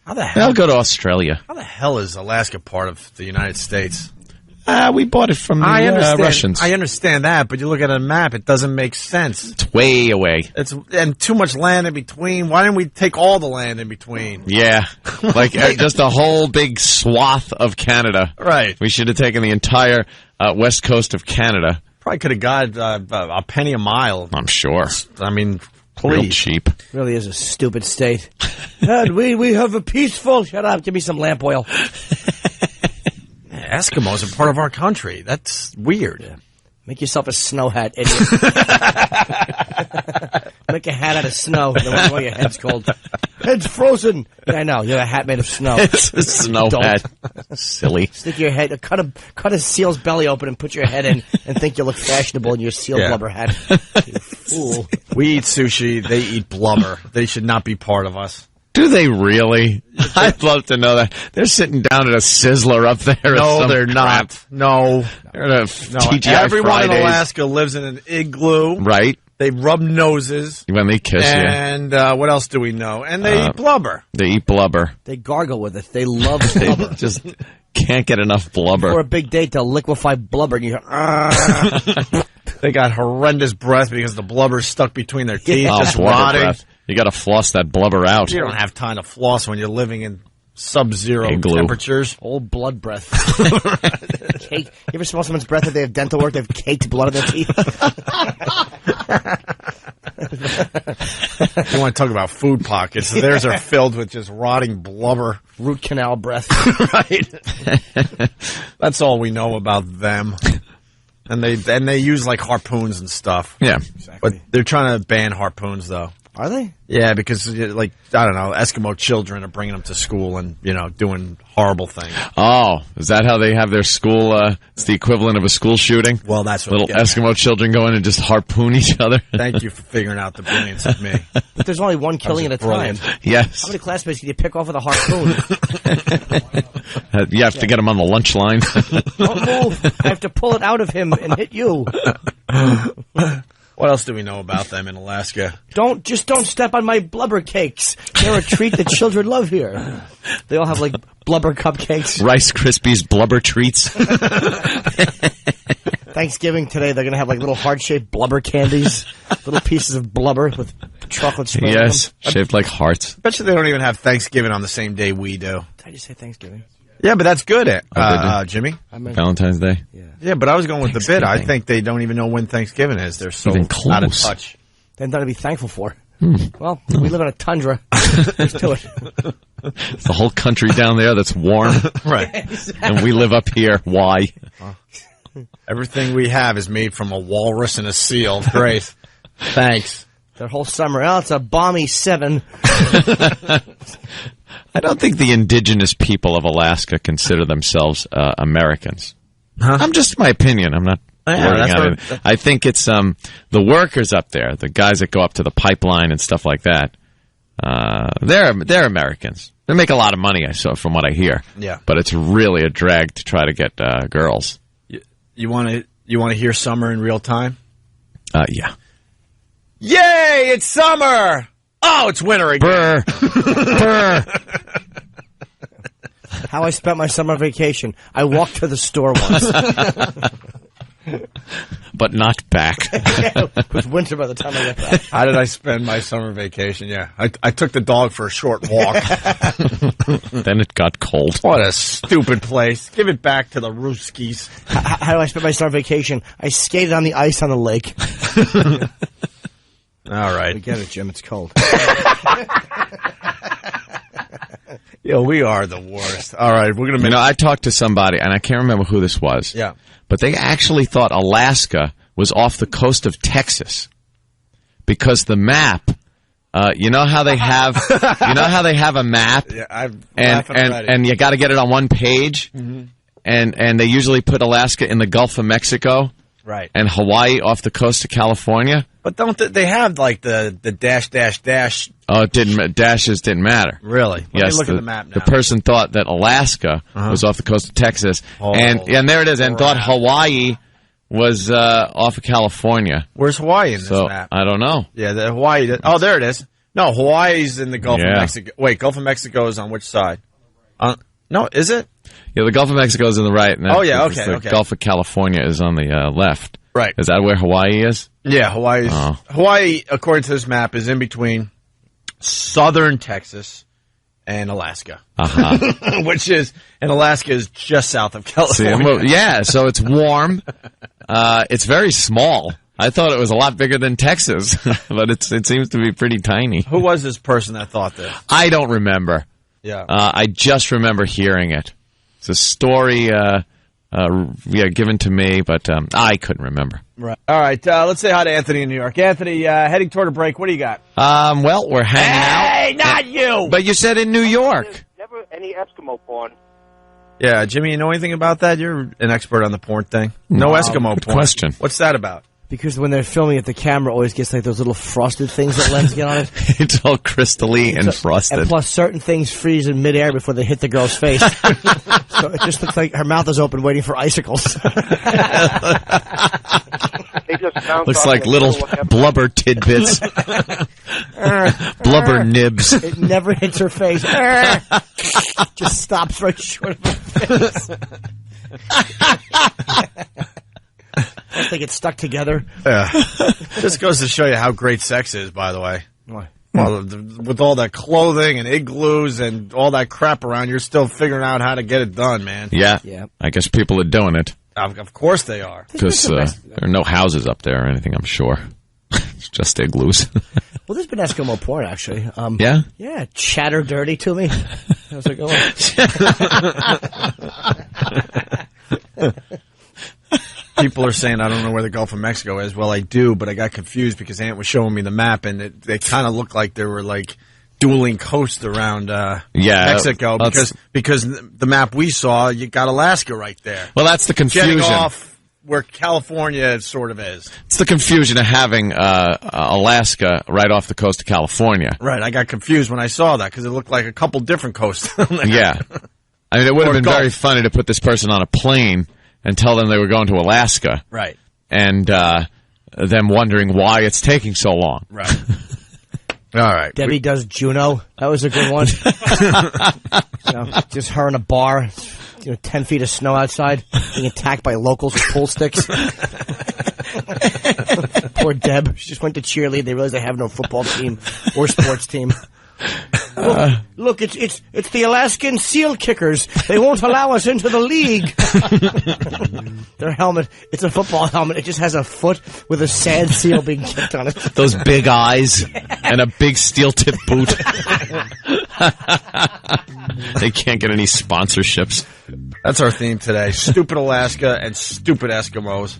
How the hell? I'll go to Australia. How the hell is Alaska part of the United States? We bought it from the Russians. I understand that, but you look at a map, it doesn't make sense. It's way away. And too much land in between. Why didn't we take all the land in between? Yeah, like just a whole big swath of Canada. Right. We should have taken the entire west coast of Canada. Probably could have got a penny a mile. I'm sure. I mean, Real please. cheap. Really is a stupid state. And we have a peaceful. Shut up. Give me some lamp oil. Eskimos are part of our country. That's weird. Yeah. Make yourself a snow hat, idiot. Make a hat out of snow. Then why your head's cold? Head's frozen. Yeah, I know. You have a hat made of snow. It's a snow hat. Silly. Stick your head. Cut a seal's belly open and put your head in and think you look fashionable in your seal blubber hat. You fool. We eat sushi. They eat blubber. They should not be part of us. Do they really? I'd love to know that. They're sitting down at a Sizzler up there. No, they're not. No. They're at a TGI Everyone Fridays. in Alaska lives in an igloo. Right. They rub noses. When they kiss you. And what else do we know? And they eat blubber. They eat blubber. They gargle with it. They love blubber. They just can't get enough blubber. For a big date, they'll liquefy blubber and you hear, They got horrendous breath because the blubber's stuck between their teeth, just blubber rotting. breath. You got to floss that blubber out. You don't have time to floss when you're living in sub-zero Igloo. temperatures. old blood breath. Cake. You ever smell someone's breath if they have dental work? They have caked blood in their teeth. You want to talk about food pockets? Theirs are filled with just rotting blubber. Root canal breath. Right. That's all we know about them. And they use like harpoons and stuff. Yeah. Exactly. But they're trying to ban harpoons though. Are they? Yeah, because like I don't know, Eskimo children are bringing them to school and doing horrible things. Oh, is that how they have their school? It's the equivalent of a school shooting? Well, that's what Little Eskimo children go in and just harpoon each other? Thank you for figuring out the brilliance of me. But there's only one killing at a time. Yes. How many classmates can you pick off with a harpoon? You have to get them on the lunch line. Don't move. I have to pull it out of him and hit you. What else do we know about them in Alaska? Don't step on my blubber cakes. They're a treat that children love here. They all have like blubber cupcakes. Rice Krispies blubber treats. Thanksgiving today, they're going to have like little heart-shaped blubber candies. Little pieces of blubber with chocolate spread on Yes, them. shaped like hearts. Bet you they don't even have Thanksgiving on the same day we do. Did I just say Thanksgiving? Yeah, but that's good, did you? Jimmy. I meant Valentine's Day. Yeah, but I was going with the bid. I Thanksgiving. think they don't even know when Thanksgiving is. They're so Even out of close. touch. Then nothing to be thankful for. Well, we live in a tundra. There's to it. It's the whole country down there that's warm, Right. and we live up here. Why? Everything we have is made from a walrus and a seal. Great. Thanks. Their whole summer. Oh, it's a balmy 7. I don't think the indigenous people of Alaska consider themselves Americans. Huh? I'm just my opinion. I'm not. Yeah, blurting that's out what- it. I think it's the workers up there, the guys that go up to the pipeline and stuff like that. They're Americans. They make a lot of money, from what I hear. Yeah. But it's really a drag to try to get girls. You want to hear summer in real time? Yeah. Yay! It's summer. Oh, it's winter again. Brr. How I spent my summer vacation. I walked to the store once. But not back. It was winter by the time I got back. How did I spend my summer vacation? Yeah, I took the dog for a short walk. Then it got cold. What a stupid place. Give it back to the Ruskies. How do I spend my summer vacation? I skated on the ice on the lake. All right. We get it, Jim. It's cold. Yo, we are the worst. All right, we're gonna. I talked to somebody, and I can't remember who this was. Yeah. But they actually thought Alaska was off the coast of Texas because the map. You know how they have a map, Yeah, I'm and laughing already. and you got to get it on one page, and they usually put Alaska in the Gulf of Mexico, right. and Hawaii off the coast of California. But don't they have like the dash dash dash? Oh, it didn't. Dashes didn't matter. Really? Let me look at the map now. The person thought that Alaska was off the coast of Texas, Oh, and there it is, and thought crap. Hawaii was off of California. Where's Hawaii in this So map? I don't know. Yeah, the Hawaii. Oh, there it is. No, Hawaii's in the Gulf of Yeah. Mexico. Wait, Gulf of Mexico is on which side? No, is it? Yeah, the Gulf of Mexico is on the right. And Oh, yeah, the okay. Gulf of California is on the left. Right. Is that where Hawaii is? Yeah, Hawaii, according to this map, is in between southern Texas and Alaska. Uh-huh. And Alaska is just south of See, California. yeah, so it's warm. It's very small. I thought it was a lot bigger than Texas, but it seems to be pretty tiny. Who was this person that thought this? I don't remember. Yeah. I just remember hearing it. It's a story, given to me, but I couldn't remember. Right. All right. Let's say hi to Anthony in New York. Anthony, heading toward a break. What do you got? Well, we're hanging out. Hey, not you! But you said in New York. Never any Eskimo porn. Yeah, Jimmy, you know anything about that? You're an expert on the porn thing. No Eskimo good porn. question. What's that about? Because when they're filming it, the camera always gets like those little frosted things that lens get on it. It's all crystally and frosted. And plus, certain things freeze in midair before they hit the girl's face. So it just looks like her mouth is open, waiting for icicles. They just bounce Looks off like the little middle, whatever. blubber tidbits. Blubber nibs. It never hits her face. Just stops right short of her face. I think it's stuck together. Yeah. Just goes to show you how great sex is, by the way. Why? Well, with all that clothing and igloos and all that crap around, you're still figuring out how to get it done, man. Yeah. Yeah. I guess people are doing it Of course they are. because there are no houses up there or anything, I'm sure. It's just igloos. Well, there's been Eskimo porn, actually. Yeah? Yeah, chatter dirty to me. How's it going? People are saying, I don't know where the Gulf of Mexico is. Well, I do, but I got confused because Ant was showing me the map, and they kind of looked like there were, like, dueling coasts around Mexico. Because the map we saw, you got Alaska right there. Well, that's the confusion. Getting off where California sort of is. It's the confusion of having Alaska right off the coast of California. Right, I got confused when I saw that because it looked like a couple different coasts. Yeah. I mean, it would have Or been Gulf. very funny to put this person on a plane and tell them they were going to Alaska. Right. And them wondering why it's taking so long. Right. All right. Debbie does Juno. That was a good one. Just her in a bar, 10 feet of snow outside, being attacked by locals with pool sticks. Poor Deb. She just went to cheerlead. They realized they have no football team or sports team. Look, it's the Alaskan seal kickers. They won't allow us into the league. Their helmet, it's a football helmet. It just has a foot with a sand seal being kicked on it. Those big eyes and a big steel-tip boot. They can't get any sponsorships. That's our theme today. Stupid Alaska and stupid Eskimos.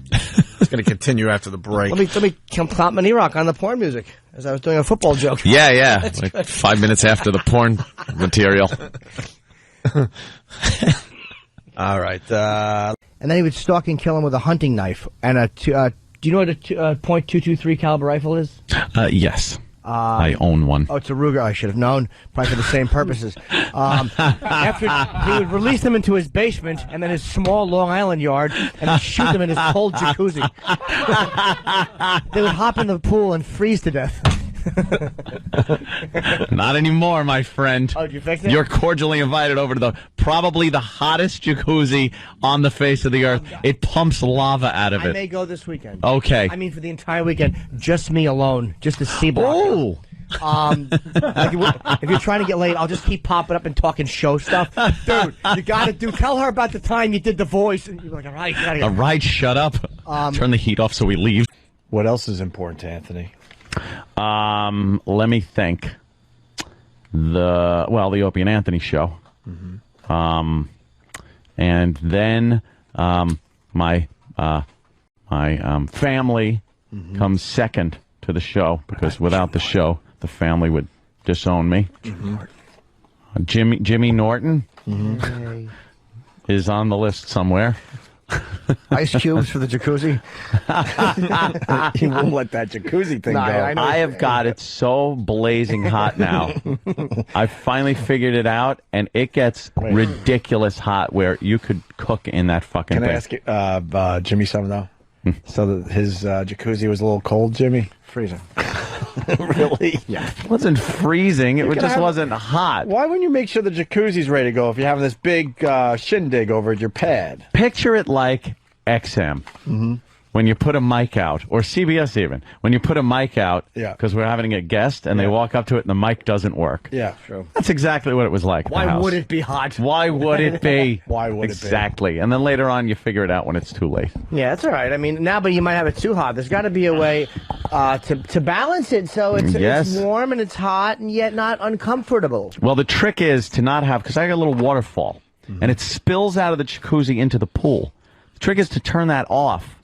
It's going to continue after the break. Let me compliment Rock on the porn music as I was doing a football joke. Yeah. Like 5 minutes after the porn material. All right. And then he would stalk and kill him with a hunting knife and a. Do you know what a .223 caliber rifle is? Yes. I own one. Oh, it's a Ruger. I should have known. Probably for the same purposes. After he would release them into his basement and then his small Long Island yard, and he'd shoot them in his cold jacuzzi. They would hop in the pool and freeze to death. Not anymore, my friend. Oh, did you fix it? You're cordially invited over to probably the hottest jacuzzi on the face of the earth. It pumps lava out of I it. may go this weekend. Okay. I mean, for the entire weekend, just me alone, just a sea block. Oh. If you're trying to get laid, I'll just keep popping up and talking show stuff. Dude, you gotta tell her about the time you did the voice. And you're like, all right, get out of here. All right, shut up. Turn the heat off so we leave. What else is important to Anthony? Let me think. The Opie and Anthony show. Mm-hmm. And then my family comes second to the show because without the show, the family would disown me. Mm-hmm. Jimmy Norton is on the list somewhere. Ice cubes for the jacuzzi. He won't let that jacuzzi thing go. I have got it so blazing hot now. I finally figured it out, and it gets ridiculous hot where you could cook in that fucking thing. Can I ask Jimmy something, though? So his jacuzzi was a little cold, Jimmy? Freezing. Really? Yeah. It wasn't freezing. It just wasn't hot. Why wouldn't you make sure the jacuzzi's ready to go if you're having this big shindig over at your pad? Picture it like XM. When you put a mic out, or CBS even, when you put a mic out, because we're having a guest, and they walk up to it and the mic doesn't work. Yeah, true. That's exactly what it was like. Why would it be hot? Why would it be? Why would it be? Exactly. And then later on, you figure it out when it's too late. Yeah, that's all right. I mean, now, but you might have it too hot. There's got to be a way to balance it so it's warm and it's hot and yet not uncomfortable. Well, the trick is to not have, because I got a little waterfall, and it spills out of the jacuzzi into the pool. The trick is to turn that off.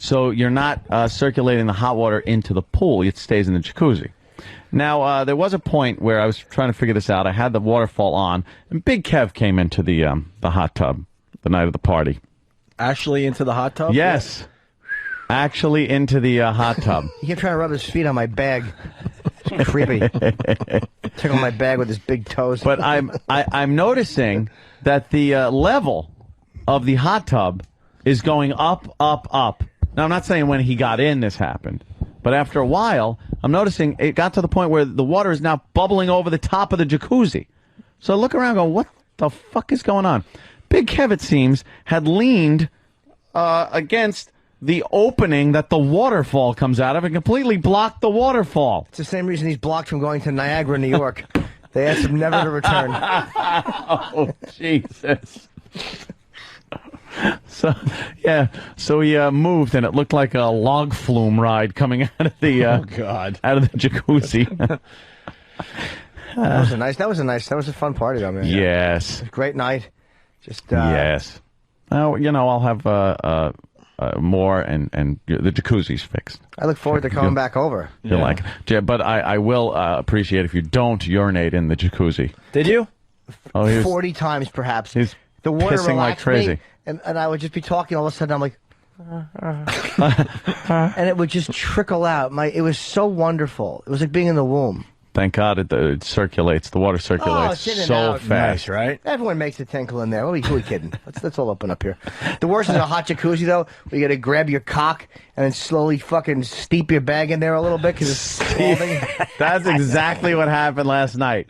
So you're not circulating the hot water into the pool. It stays in the jacuzzi. Now, there was a point where I was trying to figure this out. I had the waterfall on, and Big Kev came into the hot tub the night of the party. Actually into the hot tub? Yes. Actually into the hot tub. He kept trying to rub his feet on my bag. It's creepy. Tickle my bag with his big toes. But I'm noticing that the level of the hot tub is going up, up, up. Now, I'm not saying when he got in this happened, but after a while, I'm noticing it got to the point where the water is now bubbling over the top of the jacuzzi. So I look around and go, what the fuck is going on? Big Kev, it seems, had leaned against the opening that the waterfall comes out of and completely blocked the waterfall. It's the same reason he's blocked from going to Niagara, New York. They asked him never to return. Oh, Jesus. So he moved, and it looked like a log flume ride coming out of the out of the jacuzzi. That was a fun party, though, man. Yes, it was a great night. Just yes. Now I'll have more, and the jacuzzi's fixed. I look forward to coming back over. But I will appreciate if you don't urinate in the jacuzzi. Did you? Oh, 40 times, perhaps. The water pissing like crazy. And I would just be talking, all of a sudden I'm like, and it would just trickle out. It was so wonderful. It was like being in the womb. Thank God it circulates. The water circulates so fast. Nice, right? Everyone makes a tinkle in there. Who are we kidding? Let's all open up here. The worst is a hot jacuzzi, though, where you got to grab your cock and then slowly fucking steep your bag in there a little bit because it's scalding. That's exactly what happened last night.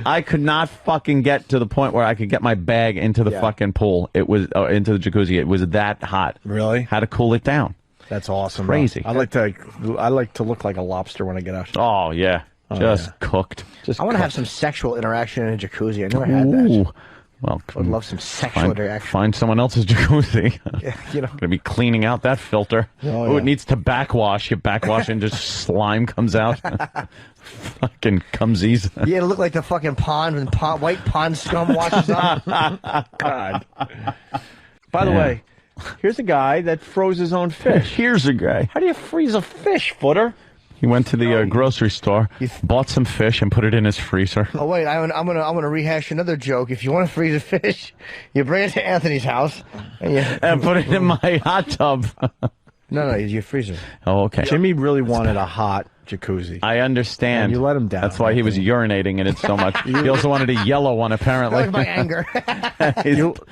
I could not fucking get to the point where I could get my bag into the fucking pool. It was into the jacuzzi. It was that hot. Really? Had to cool it down. That's awesome. Crazy. I like to look like a lobster when I get out. Oh yeah, cooked. I want to have some sexual interaction in a jacuzzi. I never had that. Well, I would love some sexual interaction. Find someone else's jacuzzi. Yeah, Gonna be cleaning out that filter. It needs to backwash. You backwash and just slime comes out. Fucking cumsies. Yeah, it'll look like the fucking pond when white pond scum washes up. God. By the way, here's a guy that froze his own fish. Here's a guy. How do you freeze a fish, Footer? He went to the grocery store, bought some fish, and put it in his freezer. Oh wait, I'm gonna rehash another joke. If you want to freeze a fish, you bring it to Anthony's house and put it in my hot tub. No, your freezer. Oh, okay. Jimmy really wanted a hot jacuzzi. I understand. And you let him down. That's why he was urinating in it so much. He also wanted a yellow one, apparently. That was my anger.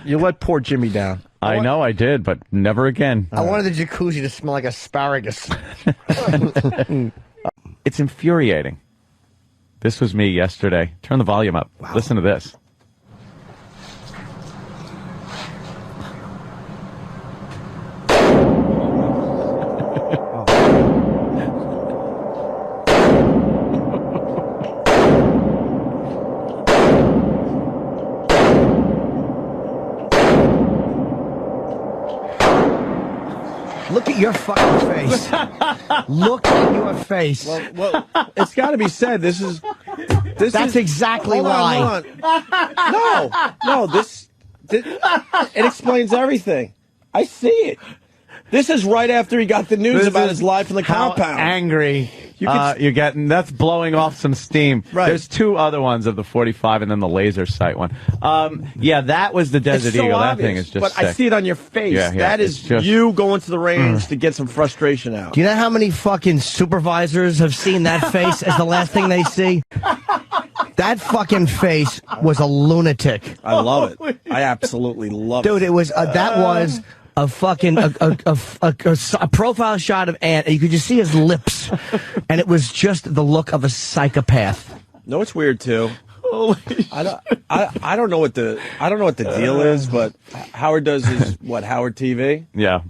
You let poor Jimmy down. I know I did, but never again. I wanted the jacuzzi to smell like asparagus. It's infuriating. This was me yesterday. Turn the volume up. Wow. Listen to this. Look at your fucking face. Look at your face. Well, it's got to be said. That's exactly why. No, it explains everything. I see it. This is right after he got the news about his life in the compound. Angry. You're getting, that's blowing off some steam. Right. There's two other ones of the 45 and then the laser sight one. Yeah, that was the Desert Eagle. Obvious, that thing is just But sick. I see it on your face. Yeah, that is just you going to the range to get some frustration out. Do you know how many fucking supervisors have seen that face as the last thing they see? That fucking face was a lunatic. I love it. I absolutely love it. Dude, it was, that was a fucking a profile shot of Ant, and you could just see his lips, and it was just the look of a psychopath. No, it's weird too. I don't know what the deal is, but Howard does his Howard TV. Yeah.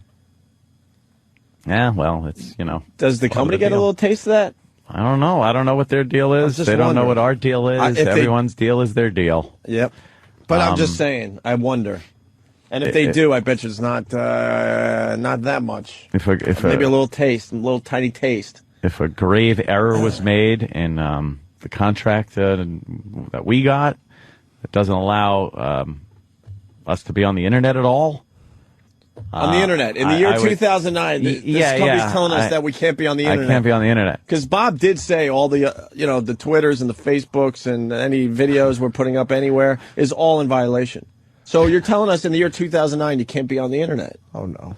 Yeah, well, it's, Does the company get a little taste of that? I don't know. I don't know what their deal is. They don't know what our deal is. Everyone's deal is their deal. Yep. But I'm just saying, I wonder. And if they do, I bet you it's not that much. Maybe a little taste, a little tiny taste. If a grave error was made in the contract that we got, that doesn't allow us to be on the internet at all. On the internet. In the year 2009, this company's telling us that we can't be on the internet. I can't be on the internet. Because Bob did say all the, the Twitters and the Facebooks and any videos we're putting up anywhere is all in violation. So you're telling us in the year 2009 you can't be on the internet. Oh, no.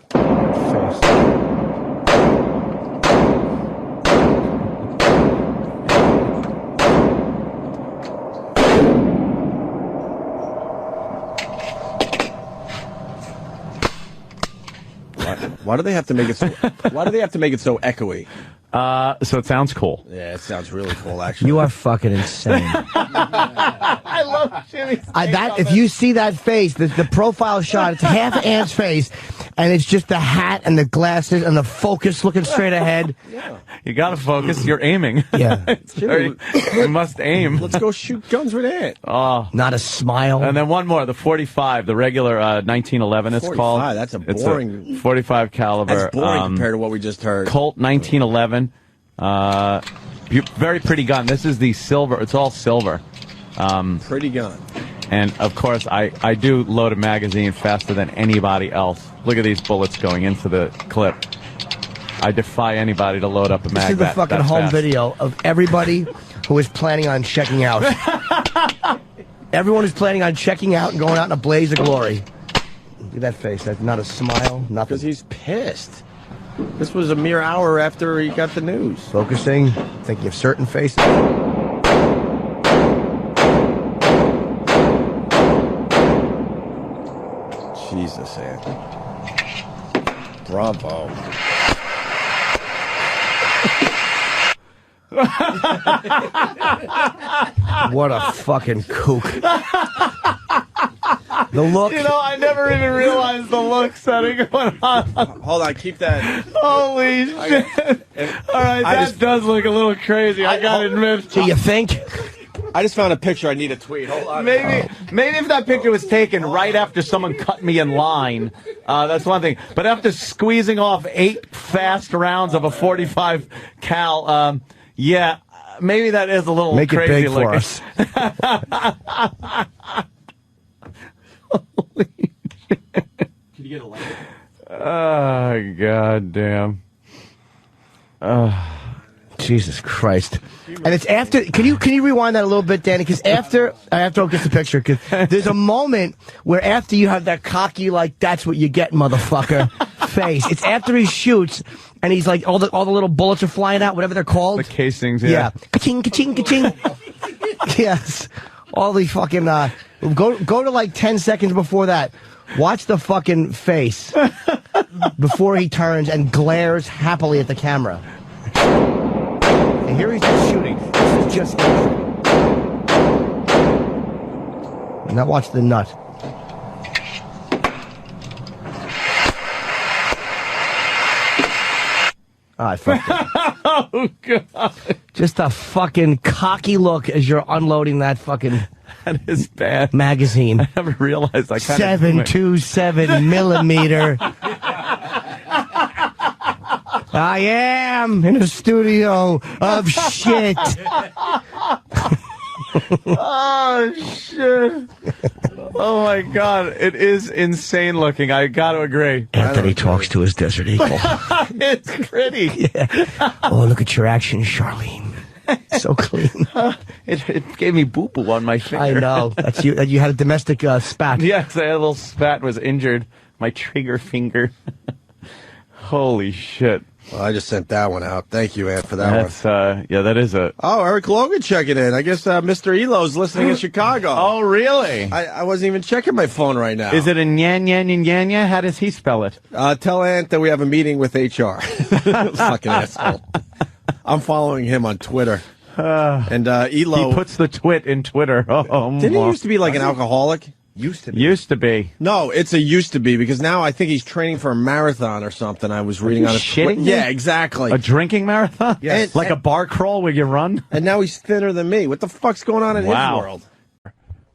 Why do they have to make it so? Why do they have to make it so echoey? So it sounds cool. Yeah, it sounds really cool. Actually, you are fucking insane. I love Jimmy's. If you see that face, the profile shot, it's half Ant's face, and it's just the hat and the glasses and the focus looking straight ahead. Yeah. You gotta focus. You're aiming. Yeah, you must aim. Let's go shoot guns with Ant. Oh, not a smile. And then one more, the 45, the regular 1911. It's 45, called. That's a boring. It's a 45 caliber. That's boring compared to what we just heard. Colt 1911. Very pretty gun. This is the silver. It's all silver. Pretty gun. And of course, I do load a magazine faster than anybody else. Look at these bullets going into the clip. I defy anybody to load up a mag. This is the fucking home video of everybody who is planning on checking out. Everyone is planning on checking out and going out in a blaze of glory. Look at that face. That's not a smile. Nothing. Because he's pissed. This was a mere hour after he got the news. Focusing, thinking of certain faces. Jesus, Anthony. Bravo. What a fucking kook. The look. I never even realized the look setting going on. Hold on, keep that. Holy shit. All right, that does look a little crazy, I gotta admit. Do you think? I just found a picture. I need a tweet. Hold on. Maybe if that picture was taken right after someone cut me in line, that's one thing. But after squeezing off 8 fast rounds of a 45 cal, yeah, maybe that is a little Make crazy it big for us. Holy shit. Can you get a light? Oh, God damn. Jesus Christ. And it's after, can you rewind that a little bit, Danny? Because after I'll get the picture, because there's a moment where after you have that cocky, like, that's what you get, motherfucker, face. It's after he shoots, and he's like, all the little bullets are flying out, whatever they're called. The casings, yeah. Ka-ching, ka-ching, ka-ching. Yes. All the fucking, go to like 10 seconds before that. Watch the fucking face before he turns and glares happily at the camera. And here he's just shooting. This is just entry. Now watch the nut. Oh, I fucked it. Oh, God. Just a fucking cocky look as you're unloading that fucking... That is bad. Magazine. I never realized I kind 727 millimeter. I am in a studio of shit. Oh, shit. Oh, my God. It is insane looking. I got to agree. Anthony talks to his desert eagle. It's pretty. Yeah. Oh, look at your action, Charlene. So clean. It gave me boo-boo on my finger. I know. That's you. You had a domestic spat. Yes, I had a little spat, was injured. My trigger finger. Holy shit. Well, I just sent that one out. Thank you, Ant, for that one. Yeah, that is a... Oh, Eric Logan checking in. I guess Mr. Elo's listening in Chicago. Oh, really? I wasn't even checking my phone right now. Is it a nyanya? How does he spell it? Tell Ant that we have a meeting with HR. Fucking asshole. I'm following him on Twitter. And Elo... He puts the twit in Twitter. Didn't he used to be like an alcoholic? Used to be. No, it's a used to be, because now I think he's training for a marathon or something. I was reading on his shitting me? Yeah, exactly. A drinking marathon? Yes. Like a bar crawl where you run? And now he's thinner than me. What the fuck's going on in his world?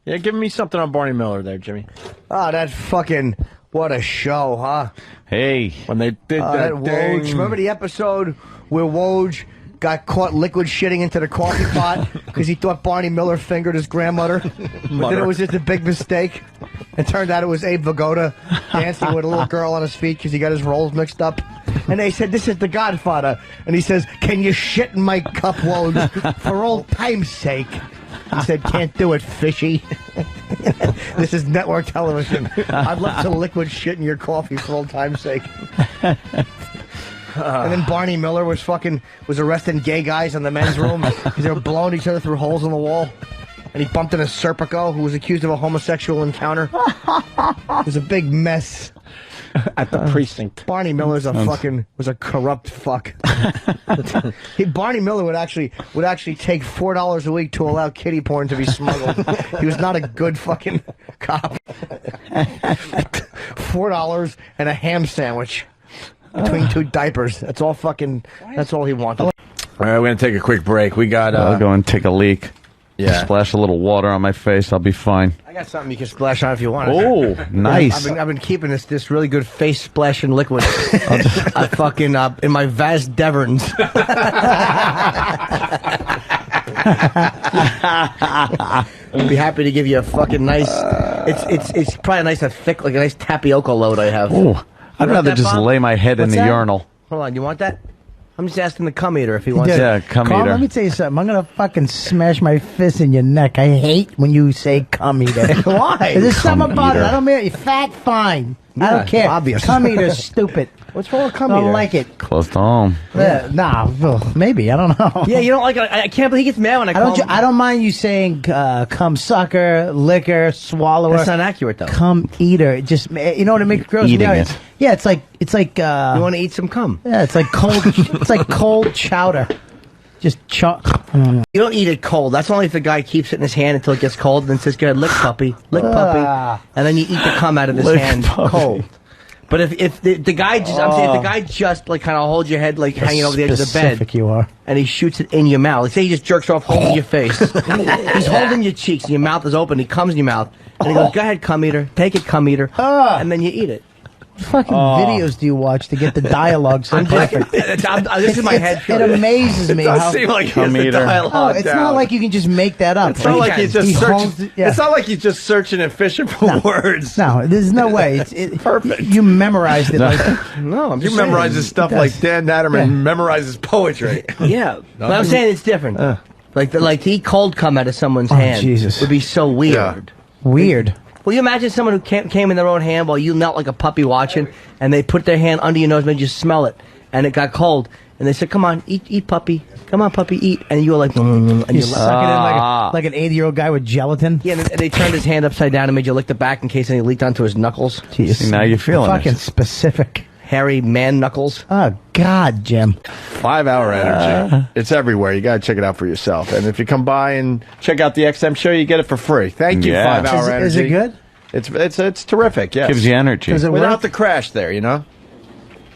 Yeah, give me something on Barney Miller there, Jimmy. Oh, that fucking... What a show, huh? Hey. When they did that Woj. thing. Remember the episode where Woj got caught liquid shitting into the coffee pot because he thought Barney Miller fingered his grandmother? But then it was just a big mistake. It turned out it was Abe Vigoda dancing with a little girl on his feet because he got his rolls mixed up. And they said, "This is the Godfather." And he says, "Can you shit in my cup, Woj, for old time's sake?" He said, "Can't do it, fishy." This is network television. I'd love to liquid shit in your coffee for old time's sake. And then Barney Miller was arresting gay guys in the men's room because they were blowing each other through holes in the wall. And he bumped into Serpico, who was accused of a homosexual encounter. It was a big mess. At the precinct. Barney Miller's was a corrupt fuck. Barney Miller would actually take $4 a week to allow kiddie porn to be smuggled. He was not a good fucking cop. $4 and a ham sandwich between two diapers. That's all he wanted. All right, we're going to take a quick break. We got... I'll go and take a leak. Yeah. Splash a little water on my face. I'll be fine. I got something you can splash on if you want. Oh, nice. I've been keeping this really good face splashing liquid. I fucking in my Vaz defernes. I'd be happy to give you a fucking nice. It's probably a nice thick, like a nice tapioca load I have. Oh, I'd rather just lay my head in the urinal. Hold on, you want that? I'm just asking the cum eater if he wants. Yeah, cum Carl, eater. let me tell you something. I'm gonna fucking smash my fist in your neck. I hate when you say cum eater. Why? There's something about it. eater. I don't mean you fat. Fine. I Yeah, don't care. obvious. Cum eater's stupid. What's wrong with cum I eater? don't like it. Close to home. Nah, well, maybe. I don't know. Yeah, you don't like it. I can't believe he gets mad when I call him. I don't mind you saying cum sucker, liquor, swallower. That's not accurate though. Cum eater. It just you know what it makes gross. Eating me out? it. Yeah, it's like You want to eat some cum? yeah, it's like cold. It's like cold chowder. Just I don't know. You don't eat it cold. That's only if the guy keeps it in his hand until it gets cold and then says, "Go ahead, lick puppy, lick puppy," and then you eat the cum out of his Lick hand puppy. cold. But if the guy just, I'm saying, if the guy just like kind of holds your head like hanging over the edge of the bed, Specific you are. and he shoots it in your mouth. Like say he just jerks off holding your face. He's holding your cheeks and your mouth is open. He comes in your mouth and he goes, "Go ahead, cum eater, take it, cum eater," and then you eat it. What fucking videos do you watch to get the dialogue so perfect? This is my head. It amazes me how. like Cum eater. Oh, it's not like you can just make that up. It's not like he's just He searching. holds it- yeah. It's not like he's just searching and fishing for words. No, there's no way. It's perfect. You memorized it. Like, No, I'm You just memorize saying. his stuff He does. like Dan Natterman memorizes poetry. Yeah, but I'm saying it's different. Like to eat cold cum out of someone's hand Jesus. would be so weird. weird. Will you imagine someone who came in their own hand while you knelt like a puppy watching, and they put their hand under your nose, made you smell it, and it got cold, and they said, "Come on, eat, puppy. Come on, puppy, eat," and you were like, and You you suck it in like an 80-year-old guy with gelatin. yeah, and they turned his hand upside down and made you lick the back in case any leaked onto his knuckles. Jeez. See, now you're feeling fucking it. specific. Hairy man knuckles. Oh God, Jim. 5 Hour Energy. It's everywhere. You got to check it out for yourself. And if you come by and check out the XM show, you get it for free. Thank you, Yeah. 5 Hour Energy. Is it good? It's terrific. Yes. Gives you energy. Does it Without work? the crash there, you know.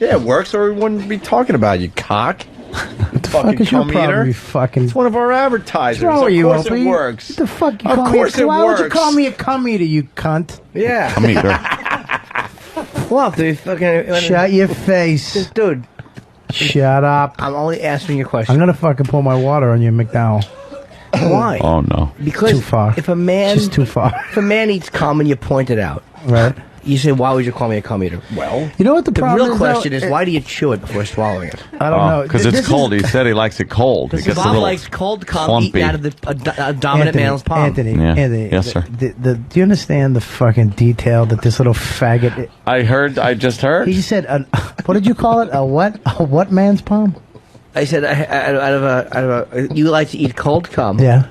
Yeah, it works, or we wouldn't be talking about it, you cock. Fuck Fucking is your cum problem, eater. you fucking. It's one of our advertisers. What's wrong Of with you, course Opie? it works. What the fuck? You Of call course me a, it why would you works. call me a cum eater, you cunt? Yeah. Cum eater. Well, dude, fucking Shut your face. dude. Shut up. I'm only answering your question. I'm gonna fucking pour my water on you, McDowell. Why? Oh no. Because Too far. if a man Just too far. if a man eats cum and you point it out, Right. You say, why would you call me a cum eater? Well, you know what the problem real is, question is, why do you chew it before swallowing it? I don't know. Because it's cold. He said he likes it cold. Because Bob likes cold cum eaten out of a dominant male's palm. Anthony, Yeah. Anthony. Yes, sir. Do you understand the fucking detail that this little faggot... I just heard. He said, what did you call it? A what? A what man's palm? I said, out of a, you like to eat cold cum. Yeah.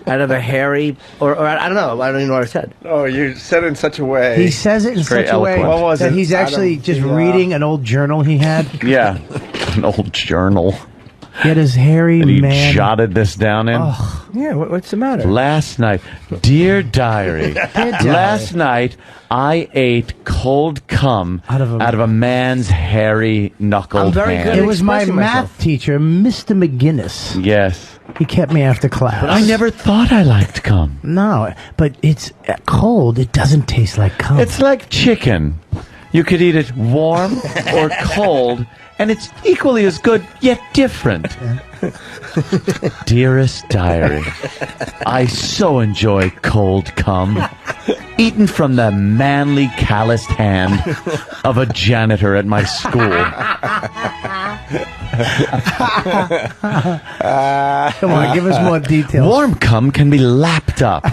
Out of a hairy, or I don't know. I don't even know what I said. Oh, you said it in such a way. He says it in such a way What was that it? he's actually just reading an old journal he had. Yeah. An old journal. He had his hairy And he man. jotted this down in. Oh, Yeah, what's the matter? Last night, dear diary, last night I ate cold cum out of a man's hairy knuckled I'm very hand. good it was my expressing math myself. teacher, Mr. McGinnis. Yes. He kept me after class. But I never thought I liked cum. No, but it's cold. It doesn't taste like cum. It's like chicken. You could eat it warm or cold, and it's equally as good, yet different. Dearest diary, I so enjoy cold cum, eaten from the manly, calloused hand of a janitor at my school. Come on, give us more details. Warm cum can be lapped up.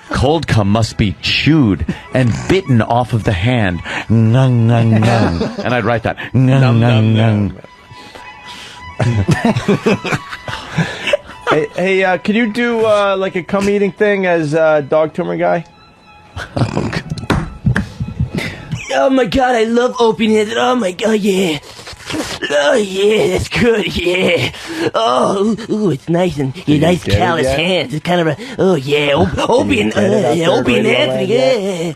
Cold cum must be chewed and bitten off of the hand. Ngung, ngung, ngung. And I'd write that. Ngung, ngung, ngung. Hey, can you do like a cum eating thing as dog tumor guy? Oh my god, I love Opie and Anthony. Oh my god, yeah. Oh yeah, that's good, yeah. Oh, ooh, it's nice and your nice callous hands. It's kind of a, oh yeah, Opie and Anthony, yeah.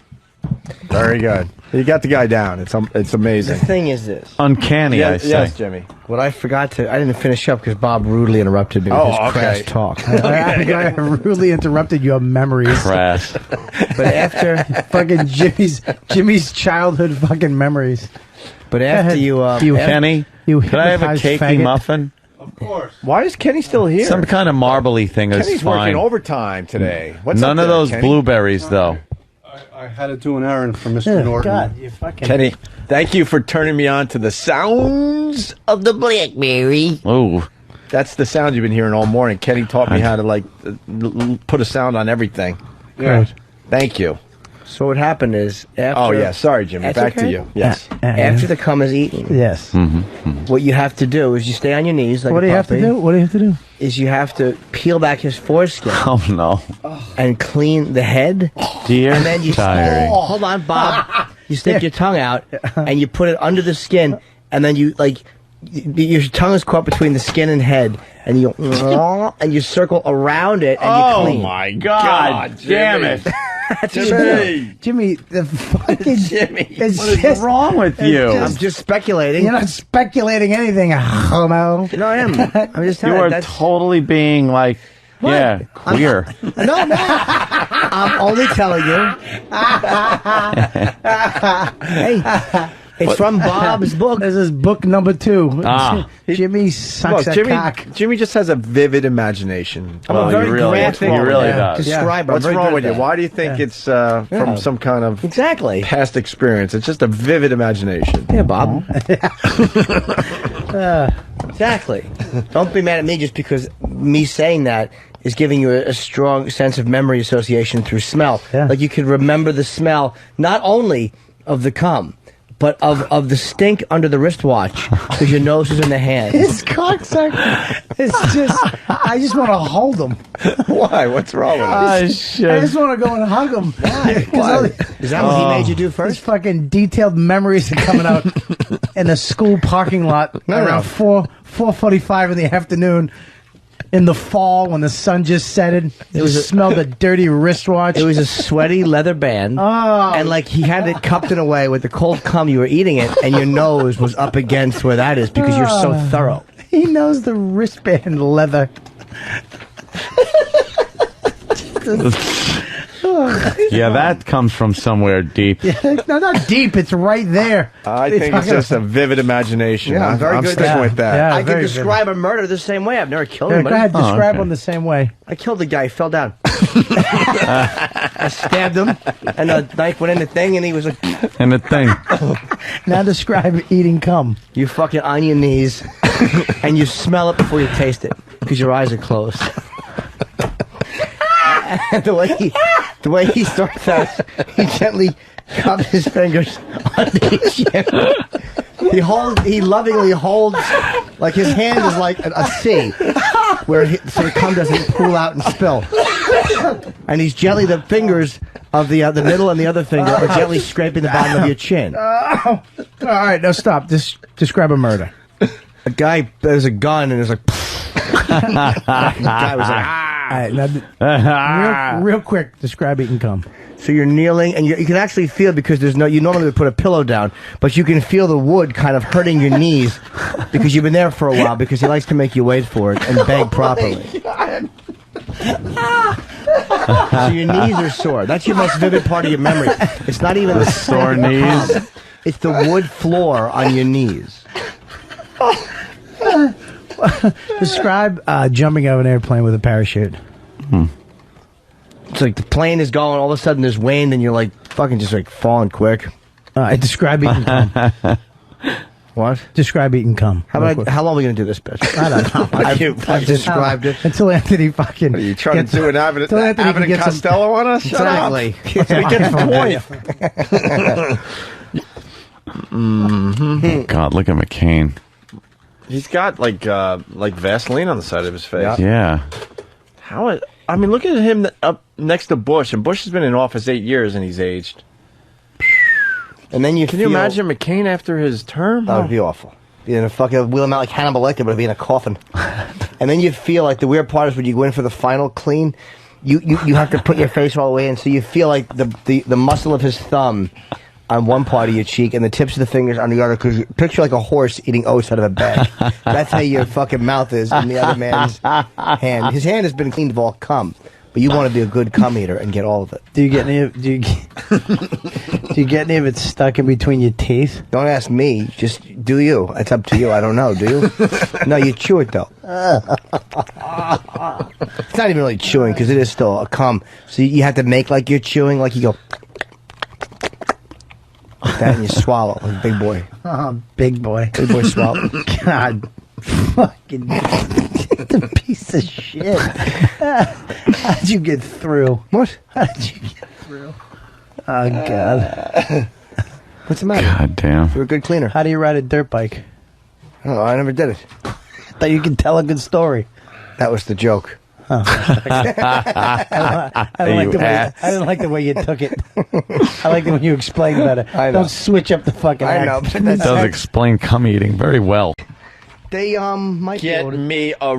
Very good. You got the guy down. It's The amazing. thing is this. Uncanny, I say. Yes, Jimmy. What I forgot to, I didn't finish up because Bob rudely interrupted me with his crass talk. I rudely interrupted your memories. Crass. But after, Fucking Jimmy's childhood fucking memories. but after you, Kenny, You could I have a hypnotized cakey faggot. muffin? Why is Kenny still here? Some kind of marbly thing is Kenny's fine. working overtime today. What's None up of there, those Kenny? blueberries, though. I had to do an errand for Mr. Norton. God, you fucking... Kenny, thank you for turning me on to the sounds of the Blackberry. Ooh. That's the sound you've been hearing all morning. Kenny taught me how to put a sound on everything. Yeah. Thank you. so what happened is, after... Oh yeah, sorry, Jimmy. That's Back to okay. you. Yes. After the cum is eaten, Yes. what you have to do is you stay on your knees like What a do you have to puppy, do? What do you have to do? is you have to peel back his foreskin Oh, no. and clean the head. Dear And then you diary. hold on, Bob. You stick your tongue out and you put it under the skin, and then you your tongue is caught between the skin and head, and you and you circle around it and you clean. my God! Damn it! Jimmy, the fucking... Jimmy, It's What just is wrong with you? I'm just speculating. You're not speculating anything, homo. No, I am. I'm just You telling are you. That's, totally being like, yeah, queer. no, I'm only telling you. Hey, it's from Bob's book. This is book number 2. Ah. Jimmy sucks Look, a cock. Jimmy just has a vivid imagination. I'm a very he really, graphic he really does. describer. What's I'm very wrong good with at you? that. Why do you think it's from some kind of Exactly. past experience? It's just a vivid imagination. Yeah, Bob. Exactly. Don't be mad at me just because me saying that is giving you a strong sense of memory association through smell. Yeah. Like you could remember the smell not only of the cum, but of the stink under the wristwatch because your nose is in the hand. His cocksucker. It's just... I just want to hold him. Why? What's wrong with it? I just want to go and hug him. Why? Is that what he made you do His first? fucking detailed memories are coming out in a school parking lot around 4:45 in the afternoon in the fall when the sun just set it. You smell the dirty wristwatch. It was a sweaty leather band. Oh. And like he had it cupped in a way with the cold cum you were eating it, and your nose was up against where that is because you're so thorough. He knows the wristband leather. Yeah, that comes from somewhere deep. No, not deep. It's right there. I think it's just a vivid imagination. Yeah, I'm very I'm good sticking at with that. Yeah. I could very describe a murder the same way. I've never killed Go anybody. ahead, describe okay. him the same way. I killed the guy. He fell down. I stabbed him, and the knife went in the thing, and he was like... And the thing. Now describe eating cum. You fucking on your knees, and you smell it before you taste it, because your eyes are closed. And the way he starts out, he gently cups his fingers under his chin. He lovingly holds, like his hand is like a C, so the cum doesn't pool out and spill. And he's gently, the fingers of the middle and the other finger are gently scraping the bottom of your chin. All right, now stop. Describe a murder. A guy, there's a gun, and there's like... the guy was like... All right, now, real quick, describe eating cum. So you're kneeling, and you can actually feel, because you normally would put a pillow down, but you can feel the wood kind of hurting your knees because you've been there for a while, because he likes to make you wait for it and beg properly. So your knees are sore. That's your most vivid part of your memory. It's not even the sore knees. It's the wood floor on your knees. Describe jumping out of an airplane with a parachute. It's like the plane is going, all of a sudden there's wind, and you're like fucking just like falling quick. Describe eating cum. What? Describe eating cum. How long are we going to do this, bitch? I don't know. I've described it. Until Anthony fucking... What are you trying to do an Abbott and Costello on us? Exactly. We get the point. God, look at McCain. He's got like Vaseline on the side of his face. Yeah. I mean, look at him up next to Bush, and Bush has been in office 8 years, and he's aged. And then Can you imagine McCain after his term? That would be awful. You're gonna fucking wheel him out like Hannibal Lecter, but it'd be in a coffin. And then you feel like the weird part is when you go in for the final clean, you have to put your face all the way in, so you feel like the muscle of his thumb on one part of your cheek and the tips of the fingers on the other, because picture like a horse eating oats out of a bag. That's how your fucking mouth is in the other man's hand. His hand has been cleaned of all cum, but you want to be a good cum eater and get all of it. Do you get any of it stuck in between your teeth? Don't ask me. Just do you. It's up to you. I don't know. Do you? No, you chew it though. It's not even really chewing, because it is still a cum. So you have to make like you're chewing, like you go like that, and you swallow like big boy. Oh, big boy. Big boy swallow. God, fucking the piece of shit. How'd you get through? What? How'd you get through? Oh, God. What's the matter? God damn. You're a good cleaner. How do you ride a dirt bike? I don't know. I never did it. I thought you could tell a good story. That was the joke. Oh. I didn't like the way you took it. I like it when you explained better. I know. Don't switch up the fucking I act. know, but It does explain cum eating very well. They might Get be able to... me a...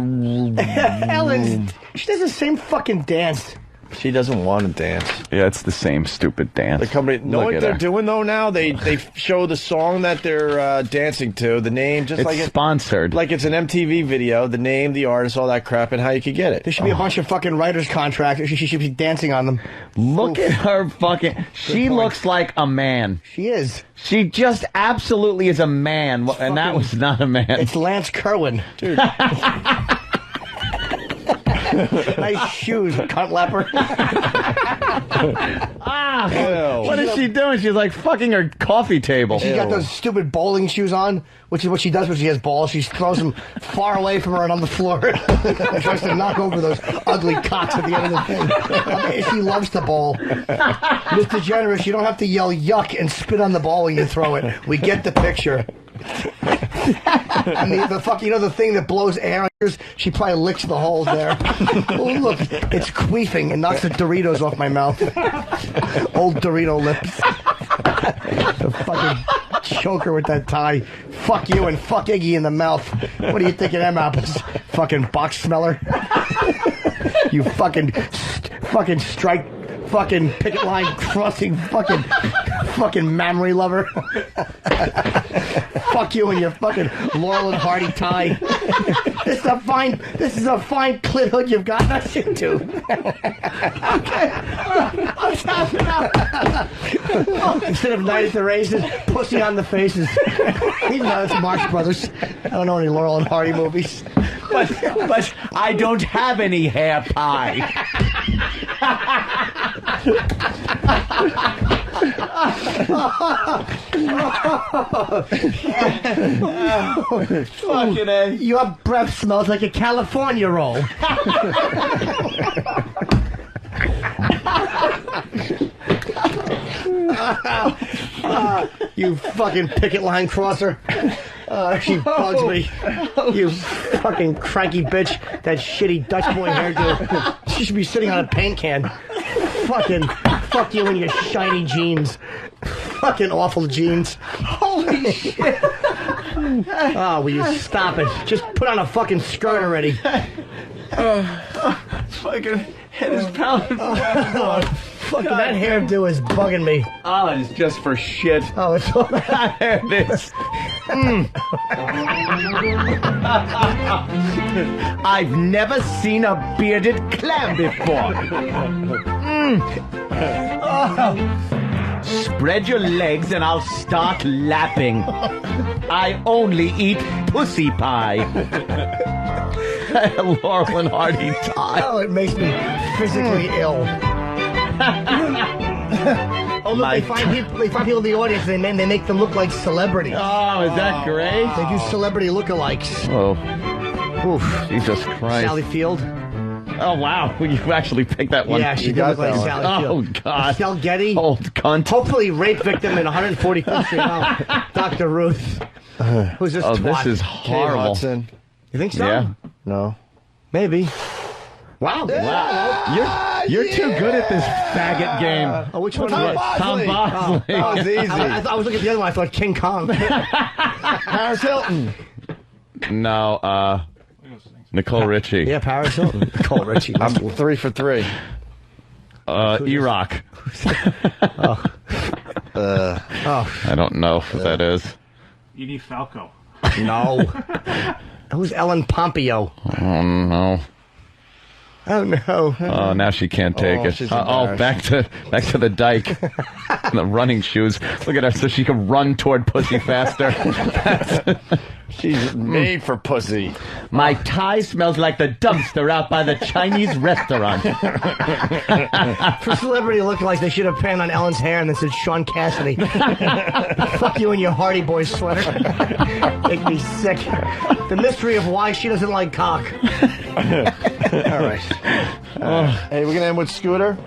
Ellen, she does the same fucking dance. She doesn't want to dance. Yeah, it's the same stupid dance. The company, know Look what at they're her. doing though now? They show the song that they're dancing to, the name, just It's like sponsored. like it's an MTV video, the name, the artist, all that crap, and how you could get it. There should be a bunch of fucking writer's contracts. She should be dancing on them. Look at her fucking... She looks like a man. She is. She just absolutely is a man, and that was not a man. It's Lance Kerwin. Dude. Nice shoes, cunt leper. What is she doing? She's like fucking her coffee table. She's got those stupid bowling shoes on, which is what she does when she has balls. She throws them far away from her and on the floor. And tries to knock over those ugly cocks at the end of the thing. I mean, she loves to bowl. Mr. Generous, you don't have to yell yuck and spit on the ball when you throw it. We get the picture. And the fuck, you know the thing that blows air on yours? She probably licks the holes there. Oh, look, it's queefing and knocks the Doritos off my mouth. Old Dorito lips. The fucking choker with that tie. Fuck you and fuck Iggy in the mouth. What do you think of them apples? Fucking box smeller. You fucking strike, fucking picket line crossing, fucking memory lover. Fuck you and your fucking Laurel and Hardy tie. This is a fine clit hood you've got. That's it too. Okay. I'm stopping out. Instead of night at the races, pussy on the faces. Even though it's Marx Brothers. I don't know any Laurel and Hardy movies. But I don't have any hair pie. Fucking A. Your breath smells like a California roll. You fucking picket line crosser. She bugs me. You fucking cranky bitch. That shitty Dutch boy hairdo. She should be sitting on a paint can. Fucking fuck you and your shiny jeans. Fucking awful jeans. Holy shit. Oh, will you stop it? Just put on a fucking skirt already. Fucking head is pounding. Fucking that hairdo is bugging me. Oh, it is just for shit. Oh, it's all that hair. This. I've never seen a bearded clam before. Spread your legs and I'll start lapping. I only eat pussy pie. Laurel and Hardy tie. Oh, it makes me physically ill. Oh, look, they find people in the audience and they make them look like celebrities. Oh, is that great? They do celebrity lookalikes. Oh. Oof, Jesus Christ. Sally Field. Oh, wow. You actually picked that one. Yeah, she did look like Sally Field. Oh, God. Estelle Getty. Old cunt. Hopefully rape victim in 145th Street. Oh, Dr. Ruth. Who's this twat? This is horrible. You think so? Yeah. No. Maybe. Wow. You're too good at this faggot game. Oh, which one? Tom Tom Bosley. That was easy. I was looking at the other one. I thought King Kong. Paris Hilton. No, Nicole Richie. Yeah, Paris Hilton. Nicole Richie. I'm 3 for 3. Iraq. I don't know who that is. Edie Falco. No. Who's Ellen Pompeo? Oh, no. Oh, no. Oh, now she can't take it. she's Back to the dike. The running shoes. Look at her, so she can run toward pussy faster. She's made for pussy. My tie smells like the dumpster out by the Chinese restaurant. For celebrity lookalikes, they should have panned on Ellen's hair and then said Sean Cassidy. Fuck you and your Hardy Boys sweater. Make me sick. The mystery of why she doesn't like cock. All right. Hey, we're gonna end with Scooter.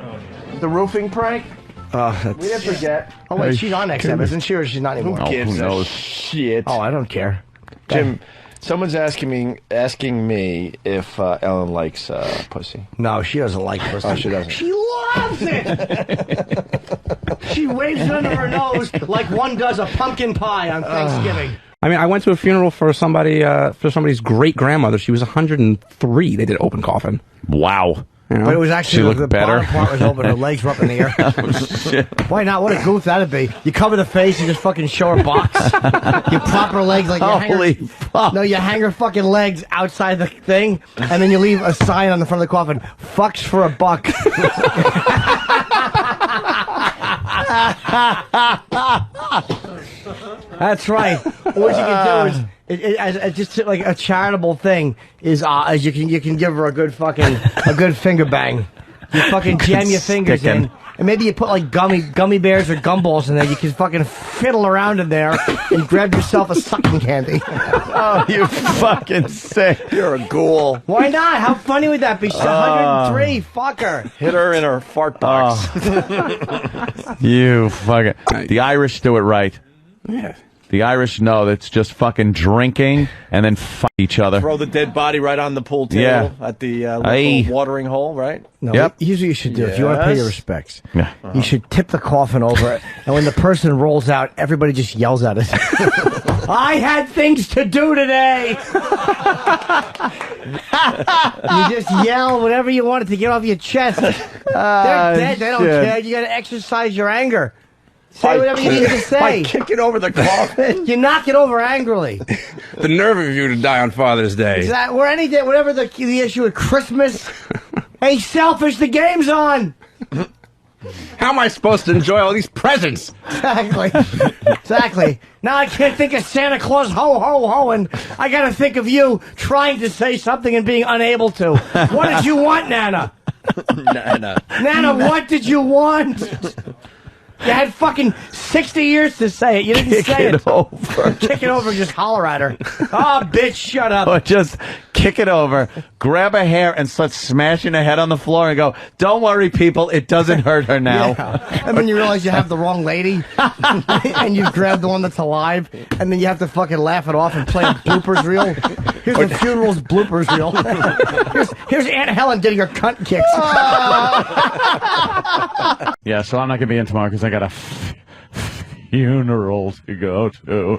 The roofing prank. We didn't forget. Oh wait, she's on XM, isn't she, or she's not anymore? Who gives who knows? a shit? Oh, I don't care. Jim, someone's asking me if Ellen likes pussy. No, she doesn't like pussy. Oh, she doesn't. She loves it. She waves it under her nose like one does a pumpkin pie on Thanksgiving. I mean, I went to a funeral for somebody's great grandmother. She was 103. They did open coffin. Wow. You know? But it was actually the better. bottom part was open. Her legs were up in the air. Oh, shit. Why not? What a goof that'd be. You cover the face, you just fucking show her box. You prop her legs like you Holy hang her, fuck. No, you hang her fucking legs outside the thing, and then you leave a sign on the front of the coffin. Fucks for $1. That's right. What you can do is, it's just like a charitable thing, is you can give her a good finger bang. You fucking jam your fingers in, and maybe you put like gummy bears or gumballs in there. You can fucking fiddle around in there and grab yourself a sucking candy. Oh, you fucking sick. You're a ghoul. Why not? How funny would that be? She's 103. Fuck her. Hit her in her fart box. You fucking... The Irish do it right. Yeah. The Irish know that's just fucking drinking and then fuck each other. Throw the dead body right on the pool table at the local watering hole, right? No, Yep. here's what you should do. If you want to pay your respects, Yeah. you should tip the coffin over, and when the person rolls out, everybody just yells at it. I had things to do today! You just yell whatever you wanted to get off your chest. They're dead. They don't care. You got to exercise your anger. Say whatever you need to say. By kicking over the coffin. You knock it over angrily. The nerve of you to die on Father's Day. Or any day, whatever the issue with Christmas. Hey, selfish, the game's on. How am I supposed to enjoy all these presents? Exactly. Now I can't think of Santa Claus, ho, ho, ho, and I gotta think of you trying to say something and being unable to. What did you want, Nana? Nana, what did you want? You had fucking 60 years to say it. You didn't say it. Over. Kick it over and just holler at her. Oh, bitch, shut up. Or just kick it over, grab a hair, and start smashing her head on the floor and go, don't worry, people, it doesn't hurt her now. Yeah. And then you realize you have the wrong lady, and you grab the one that's alive, and then you have to fucking laugh it off and play a bloopers reel. Here's the funeral's bloopers reel. Here's Aunt Helen getting her cunt kicks. Yeah, so I'm not going to be in tomorrow because I got a funeral to go to.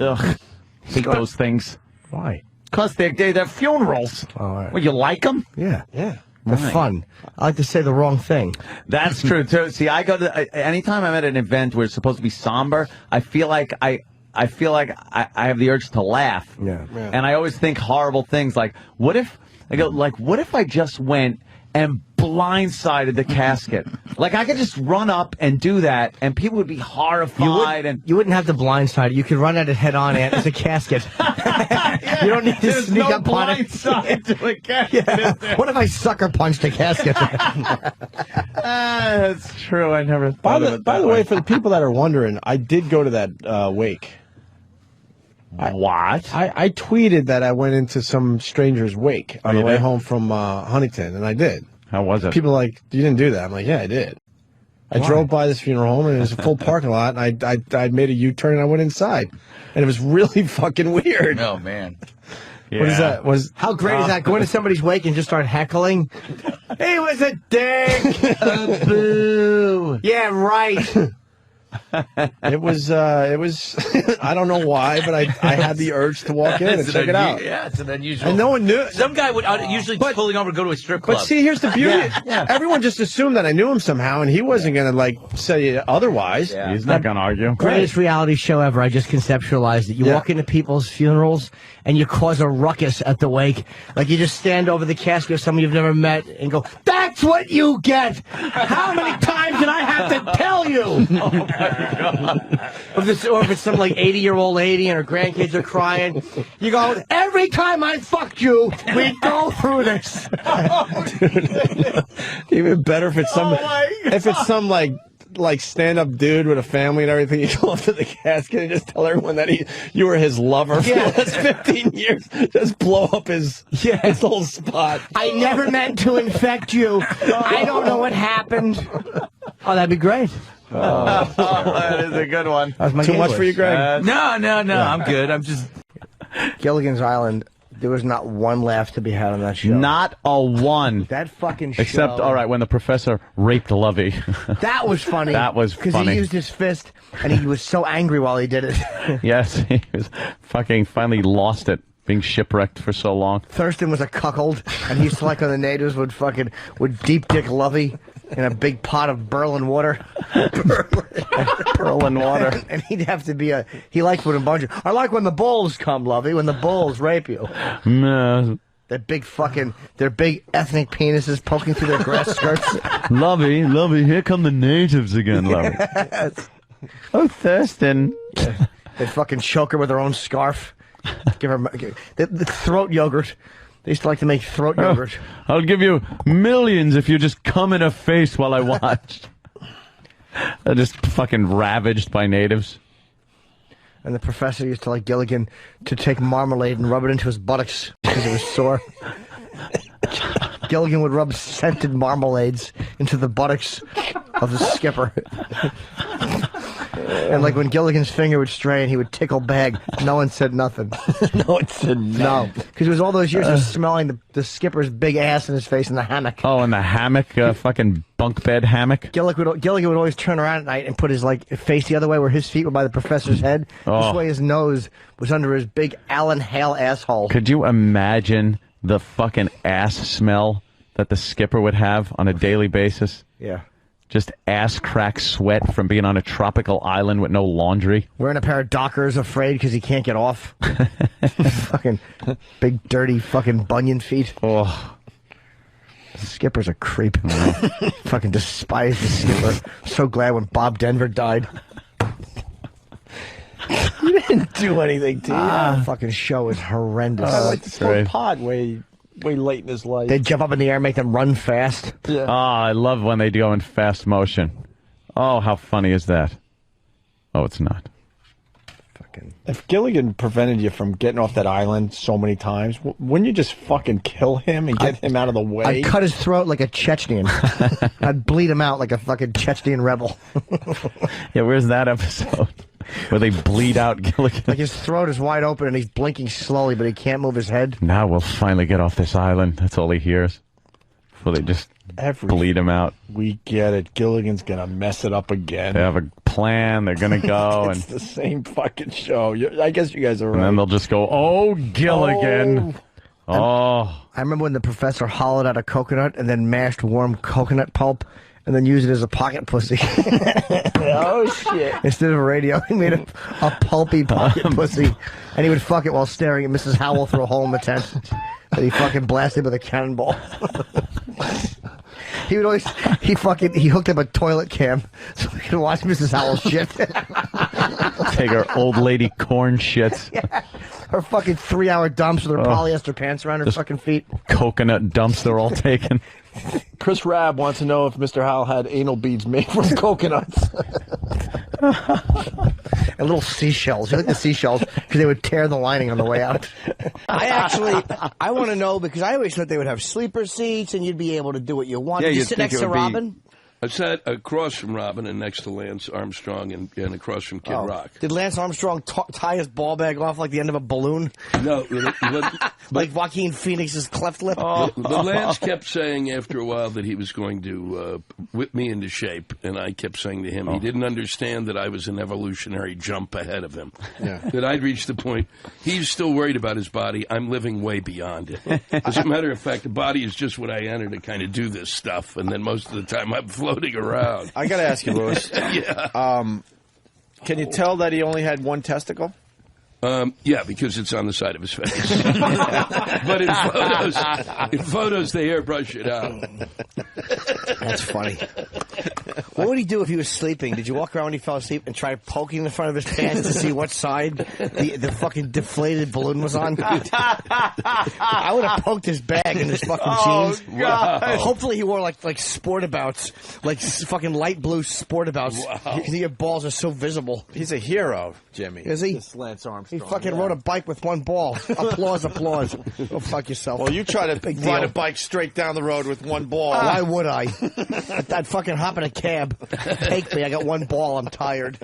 Ugh. Hate those things. Why? Because they're funerals. Oh, all right. Well, you like them? Yeah. They're fun. I like to say the wrong thing. That's true, too. See, I go to, anytime I'm at an event where it's supposed to be somber, I feel like I have the urge to laugh. Yeah. And I always think horrible things like, what if I just went and blindsided the casket? Like, I could just run up and do that, and people would be horrified. You wouldn't have to blindside it. You could run at it head on, Aunt. It's a casket. You don't need to sneak up on it. Blind to a casket. Yeah. What if I sucker punched a casket? That's true. I never thought of it. By the way, for the people that are wondering, I did go to that wake. What? I tweeted that I went into some stranger's wake on the way home from Huntington, and I did. How was it? People are like, you didn't do that. I'm like, yeah, I did. I drove by this funeral home, and it was a full parking lot, and I made a U-turn, and I went inside. And it was really fucking weird. Oh, man. Yeah. What is that? How great is that? Go into somebody's wake and just start heckling. He was a dick. Boo. Yeah, right. It was I don't know why, but I had the urge to walk in and check it out. Yeah, it's an unusual. And no one knew. Some guy would usually pulling over to go to a strip club. But see, here's the beauty. Yeah. Everyone just assumed that I knew him somehow, and he wasn't going to like say otherwise. Yeah. He's not going to argue. Greatest reality show ever. I just conceptualized it. You walk into people's funerals and you cause a ruckus at the wake. Like you just stand over the casket of someone you've never met and go, "That's what you get." How many times did I have to tell you? Oh my God. Or if it's some like 80-year-old lady and her grandkids are crying, you go, "Every time I fucked you, we go through this." Even better if it's some like stand-up dude with a family and everything. You go up to the casket and just tell everyone that you were his lover for the last 15 years. Just blow up his whole spot. I never meant to infect you. I don't know what happened. Oh, that'd be great. That is a good one. Too much for you, Greg? No, I'm good. I'm just... Gilligan's Island, there was not one laugh to be had on that show. Not a one. That fucking show. Except, all right, when the professor raped Lovey. That was funny. That was funny. Because he used his fist, and he was so angry while he did it. Yes, he was fucking finally lost it, being shipwrecked for so long. Thurston was a cuckold, and he used to like when the natives would deep dick Lovey in a big pot of Berlin water. Berlin water. And he'd have to be he liked when a bunch of, I like when the bulls come, Lovey, when the bulls rape you. Their big ethnic penises poking through their grass skirts. Lovey, here come the natives again, Lovey. Yes. Oh, Thurston. Yeah. They'd fucking choke her with their own scarf. Give her the throat yogurt. They used to like to make throat yogurt. I'll give you millions if you just come in her face while I watch. They're just fucking ravaged by natives. And the professor used to like Gilligan to take marmalade and rub it into his buttocks because it was sore. Gilligan would rub scented marmalades into the buttocks of the skipper. And like when Gilligan's finger would stray and he would tickle bag, no one said nothing. No one said no. Because it was all those years of smelling the skipper's big ass in his face in the hammock. Oh, in the hammock, fucking bunk bed hammock. Gilligan would always turn around at night and put his face the other way where his feet were by the professor's head. Oh. This way his nose was under his big Alan Hale asshole. Could you imagine the fucking ass smell that the skipper would have on a daily basis? Yeah. Just ass crack sweat from being on a tropical island with no laundry. Wearing a pair of Dockers, afraid because he can't get off. Fucking big, dirty, fucking bunion feet. Oh. The skipper's a creep. Fucking despise the skipper. So glad when Bob Denver died. You didn't do anything to you. The fucking show is horrendous. I like the small pod where way late in his life. They jump up in the air and make them run fast. Yeah. Oh, I love when they go in fast motion. Oh, how funny is that? Oh, it's not. If Gilligan prevented you from getting off that island so many times, wouldn't you just fucking kill him and get him out of the way? I'd cut his throat like a Chechnyan. I'd bleed him out like a fucking Chechnyan rebel. Yeah, where's that episode? Where they bleed out Gilligan. Like his throat is wide open and he's blinking slowly, but he can't move his head. Now we'll finally get off this island. That's all he hears. So they just bleed him out. We get it. Gilligan's going to mess it up again. They have a plan. They're going to go. It's the same fucking show. I guess you guys are right. And then they'll just go, oh, Gilligan. Oh. I remember when the professor hollowed out a coconut and then mashed warm coconut pulp and then used it as a pocket pussy. Oh, shit. Instead of a radio, he made a pulpy pocket pussy. And he would fuck it while staring at Mrs. Howell through a hole in the tent. And he fucking blasted with a cannonball. He would always, he hooked up a toilet cam so he could watch Mrs. Howell shit. Take her old lady corn shits. Yeah. Her fucking 3-hour dumps with her polyester pants around her fucking feet. Coconut dumps they're all taken. Chris Rabb wants to know if Mr. Howell had anal beads made from coconuts. And little seashells. You like the seashells because they would tear the lining on the way out. I want to know because I always thought they would have sleeper seats and you'd be able to do what you want. Yeah, Did you sit next to Robin? I sat across from Robin and next to Lance Armstrong and across from Kid Rock. Did Lance Armstrong tie his ball bag off like the end of a balloon? No. Like Joaquin Phoenix's cleft lip? But Lance kept saying after a while that he was going to whip me into shape, and I kept saying to him he didn't understand that I was an evolutionary jump ahead of him. Yeah. That I'd reached the point. He's still worried about his body. I'm living way beyond it. As a matter of fact, the body is just what I enter to kind of do this stuff, and then most of the time I'm floating around. I got to ask you, Louis. Yeah. Can you tell that he only had one testicle? Yeah, because it's on the side of his face. But in photos, they airbrush it out. That's funny. What would he do if he was sleeping? Did you walk around when he fell asleep and try poking the front of his pants to see what side the fucking deflated balloon was on? I would have poked his bag in his fucking jeans. God. Hopefully he wore like sportabouts, like fucking light blue sportabouts. Because your balls are so visible. He's a hero, Jimmy. Is he? This Lance Armstrong. He fucking rode a bike with one ball. Applause, applause. Go fuck yourself. Well, you try to ride a bike straight down the road with one ball. Why would I? I'd fucking hop in a cab. Take me. I got one ball. I'm tired.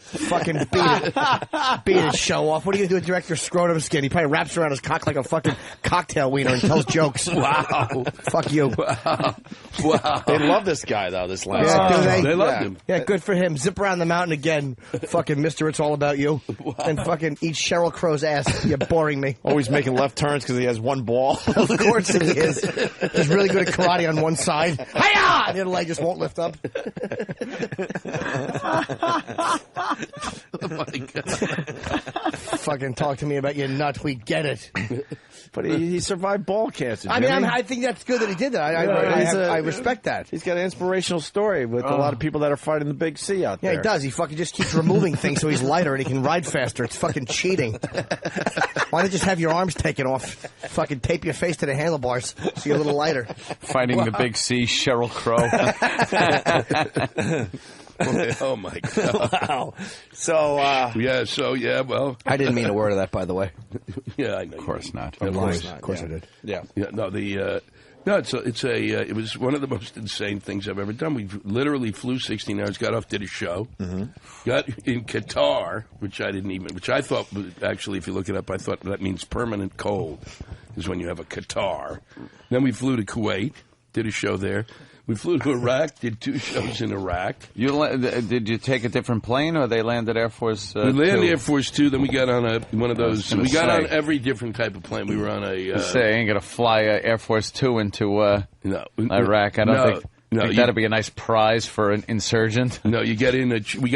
Fucking beat his show off. What are you going to do with director scrotum skin? He probably wraps around his cock like a fucking cocktail wiener and tells jokes. Wow. Fuck you. Wow. They love this guy, though, this Lance. Yeah, do they? They loved him. Yeah, good for him. Zip around the mountain again. Fucking mister, it's all about you. Wow. And fucking eat Sheryl Crow's ass. You're boring me. Always making left turns because he has one ball. Of course he is. He's really good at karate on one side. Hi-ya! And the other leg just won't lift up. Oh, my God. Fucking talk to me about your nut. We get it. But he survived ball cancer. I mean, I think that's good that he did that. I respect that. He's got an inspirational story with a lot of people that are fighting the big C out there. Yeah, he does. He fucking just keeps removing things so he's lighter and he can ride faster. It's fucking cheating. Why don't you just have your arms taken off? Fucking tape your face to the handlebars so you're a little lighter. Fighting the big C, Sheryl Crow. Oh, my God. Wow. So, well. I didn't mean a word of that, by the way. Yeah, I know. Of course not. Of course I did. Yeah. No, it was one of the most insane things I've ever done. We literally flew 16 hours, got off, did a show, got in Qatar, which I thought, actually, if you look it up, I thought that means permanent cold, is when you have a Qatar. Then we flew to Kuwait, did a show there. We flew to Iraq, did 2 shows in Iraq. Did you take a different plane, or they landed Air Force We landed Air Force 2, then we got on one of those. We got on every different type of plane. We were on a... I ain't going to fly Air Force 2 into Iraq. I don't think that'd be a nice prize for an insurgent. No, we got in a troop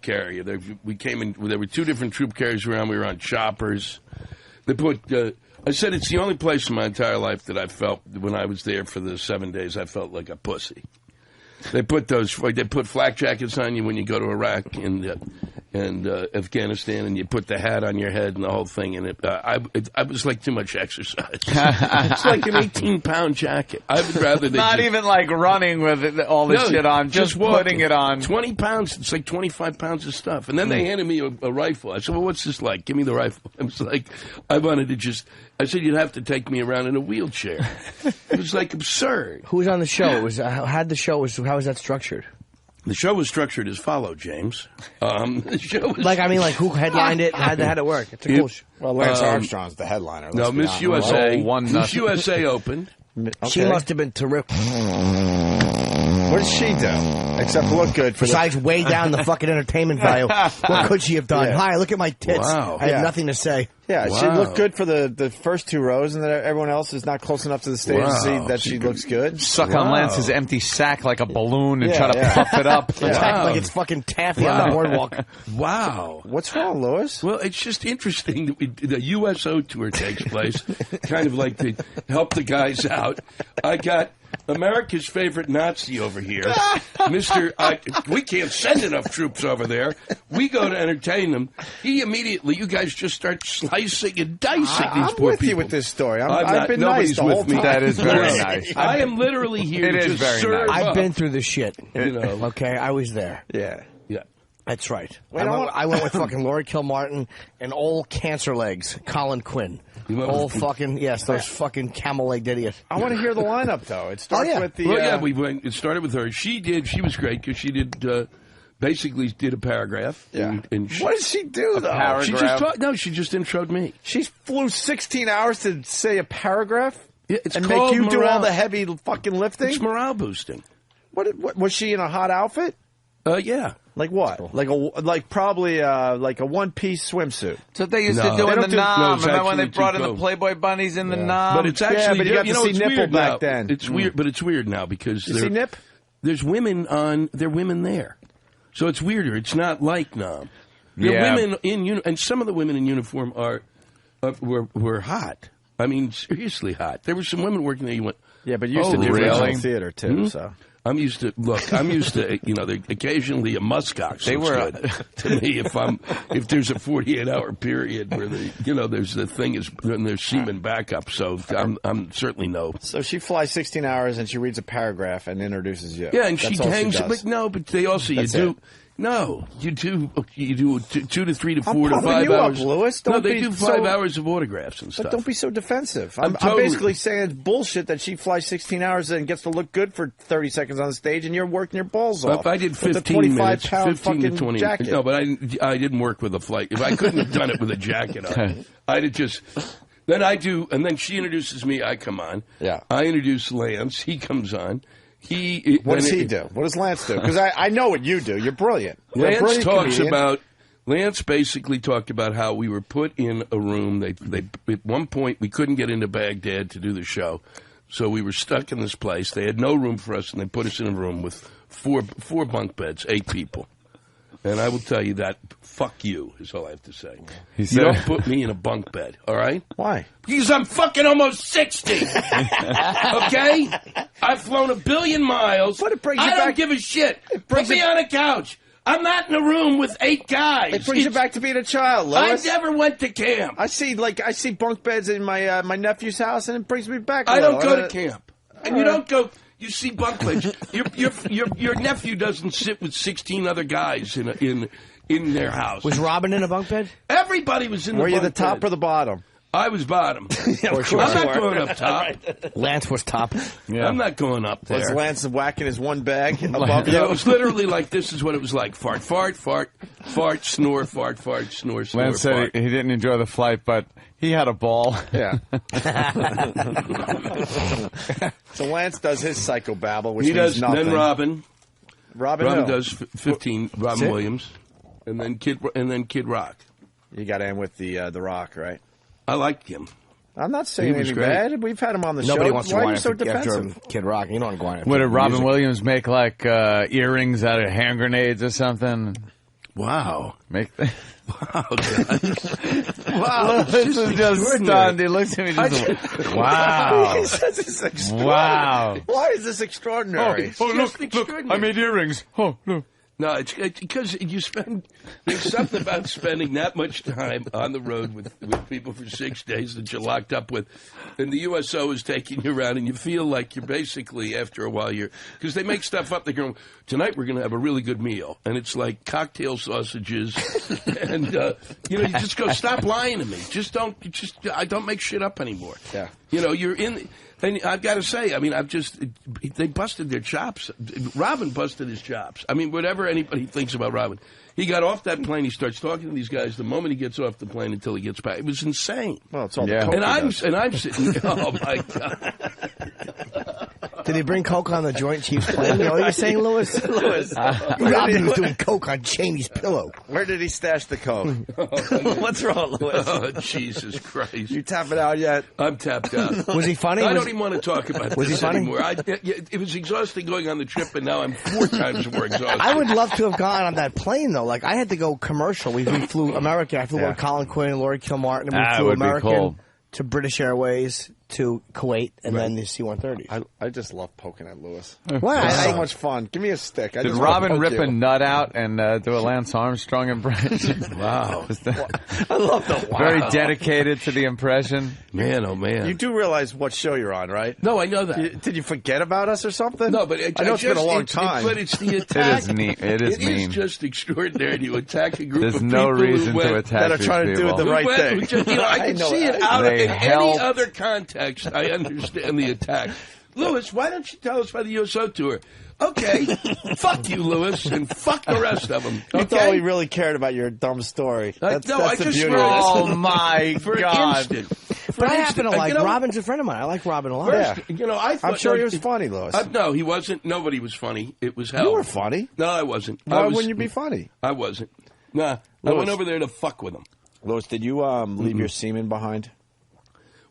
carrier. There were 2 different troop carriers around. We were on choppers. They put... I said it's the only place in my entire life that I felt, when I was there for the 7 days, I felt like a pussy. They put flak jackets on you when you go to Iraq, and and Afghanistan, and you put the hat on your head and the whole thing, and I was like too much exercise. It's like an 18-pound jacket. I would rather not even like running with all this shit on, just putting it on. 20 pounds. It's like 25 pounds of stuff. And then they handed me a rifle. I said, well, what's this like? Give me the rifle. I was like, I wanted to just. I said, you'd have to take me around in a wheelchair. It was like absurd. Who was on the show? It was how was that structured? The show was structured as follows, James. The show was like who headlined it? How did it work? It's a cool show. Well, Lance Armstrong's the headliner. No, Miss USA. Miss USA opened. Okay. She must have been terrific. What did she do? Except look good. Besides way down the fucking entertainment value. What could she have done? Yeah. Hi, look at my tits. Wow. I have nothing to say. Yeah, she looked good for the first 2 rows, and then everyone else is not close enough to the stage to see that she looks good. Suck on Lance's empty sack like a balloon and try to puff it up. Like it's fucking taffy on the boardwalk. Wow. What's wrong, Louis? Well, it's just interesting that the USO tour takes place, kind of like to help the guys out. I got America's favorite Nazi over here, we can't send enough troops over there. We go to entertain them. He immediately, you guys just start slicing and dicing these poor people. I'm with you with this story. I've been nobody's nice the whole with me. time. That is very nice. I am literally here to just serve I've up. been through the shit. You know. Okay, I was there. Yeah. That's right. I went with fucking Laurie Kilmartin and old cancer legs, Colin Quinn. Old fucking, those fucking camel-legged idiots. I want to hear the lineup, though. It starts with the... It started with her. She was great because she did... basically did a paragraph. Yeah. And what did she do, though? Paragraph. She just introed me. She flew 16 hours to say a paragraph? Yeah, it's and called make you do morale. all the heavy fucking lifting? It's morale boosting. What was she in a hot outfit? Yeah. Like what? Like probably like a one-piece swimsuit. So they used to do in the Nam. Remember when they brought in the cold. Playboy bunnies in the Nam? But it's actually but you got to see nipple back now. then. It's weird, but it's weird now because you see nip? There's women there are women there, so it's weirder. It's not like Nam. There are women in and some of the women in uniform were hot. I mean, seriously hot. There were some women working there. You went, but you used to do regional theater too, so. I'm used to occasionally a muskox. They were good to me if there's a 48-hour period where there's the thing is and there's semen backup. So I'm certainly no. So she flies 16 hours and she reads a paragraph and introduces you. Yeah, and That's she all hangs. does. But they also That's you do. it. No, you do 2 to 3 to 4 I'm to 5 pumping you hours. Up, Louis. No, they do 5 hours of autographs and stuff. But don't be so defensive. I'm totally, basically saying it's bullshit that she flies 16 hours and gets to look good for 30 seconds on the stage, and you're working your balls off. If I did 25 15 minutes, 15 to 20. Jacket. No, but I didn't work with a flight. If I couldn't have done it with a jacket on, I'd have just. Then I do, and then she introduces me. I come on. Yeah. I introduce Lance. He comes on. What does he do? What does Lance do? Because I know what you do. You're brilliant. Lance basically talked about how we were put in a room. They at one point we couldn't get into Baghdad to do the show, so we were stuck in this place. They had no room for us, and they put us in a room with four bunk beds, 8 people. And I will tell you that, fuck you, is all I have to say. You don't put me in a bunk bed, all right? Why? Because I'm fucking almost 60. Okay? I've flown 1 billion miles. But it brings you I don't back. give a shit. Put me on a couch. I'm not in a room with 8 guys. It brings you back to being a child, Louis. I never went to camp. I see bunk beds in my my nephew's house, and it brings me back. I don't go to camp, and you don't go. You see bunk beds. Your nephew doesn't sit with 16 other guys in their house. Was Robin in a bunk bed? Everybody was in the bunk bed. Were you the top or the bottom? I was bottom. Yeah, I'm not going up top. Right. Lance was top. Yeah. I'm not going up there. Was Lance whacking his one bag above you? Yeah, it was literally like, this is what it was like. Fart, fart, fart, fart, snore, fart, fart, snore, snore, Lance said he didn't enjoy the flight, but he had a ball. Yeah. So Lance does his psychobabble, which he means does. nothing. Then Robin who? does 15. Robin Williams, and then Kid Rock. You got to end with the Rock, right? I liked him. I'm not saying anything bad. We've had him on the show. Nobody wants to Why are go you on so after defensive? Kid Rock. You don't want to go on after What did Robin music. Williams make, like earrings out of hand grenades or something? Wow. Make the Wow, guys. Wow. This is just stunned. He looks at me just wow. Wow. Wow. Why is this extraordinary? Oh, look, I made earrings. Oh, look. No, it's because you there's something about spending that much time on the road with people for 6 days that you're locked up with. And the USO is taking you around, and you feel like you're basically, after a while, because they make stuff up. They go, tonight we're going to have a really good meal. And it's like cocktail sausages. And, you just go, stop lying to me. I don't make shit up anymore. Yeah. You're in. And I've got to say, I mean, they busted their chops. Robin busted his chops. I mean, whatever anybody thinks about Robin, he got off that plane. He starts talking to these guys the moment he gets off the plane until he gets back. It was insane. Well, it's all the coke and I'm sitting. Oh my God. Did he bring coke on the Joint Chiefs plane? You know what you're saying, Louis? Robin was doing coke on Cheney's pillow. Where did he stash the coke? What's wrong, Louis? Oh, Jesus Christ. You tapping out yet? I'm tapped out. Was he funny? I don't even want to talk about was this he funny? anymore. It was exhausting going on the trip, and now I'm 4 times more exhausted. I would love to have gone on that plane, though. Like, I had to go commercial. We flew American. I flew with Colin Quinn and Laurie Kilmartin, and we flew American to British Airways to Kuwait, and then the C-130s. I just love poking at Lewis. Why? It's so much fun. Give me a stick. Did Robin rip a nut out and do a Lance Armstrong impression? Wow. I love the wow. Very dedicated to the impression. Man, oh man. You do realize what show you're on, right? No, I know that. Did you forget about us or something? No, but I know it's been a long time. But it's the attack. It is neat. It is mean. It is just extraordinary to attack a group of people no reason to attack that are trying to do the right thing. I can see it out in any other context. I understand the attack. Louis, why don't you tell us about the USO tour? Okay, fuck you, Louis, and fuck the rest of them. Okay? You thought we really cared about your dumb story. That's I the just beauty wrote. Oh my for God! Instant. But I happen to like Robin's a friend of mine. I like Robin a lot. First, I thought, I'm sure he was funny, Louis. No, he wasn't. Nobody was funny. It was hell. You were funny. No, I wasn't. Why wouldn't you be funny? I wasn't. Nah, I went over there to fuck with him. Louis, did you leave your semen behind?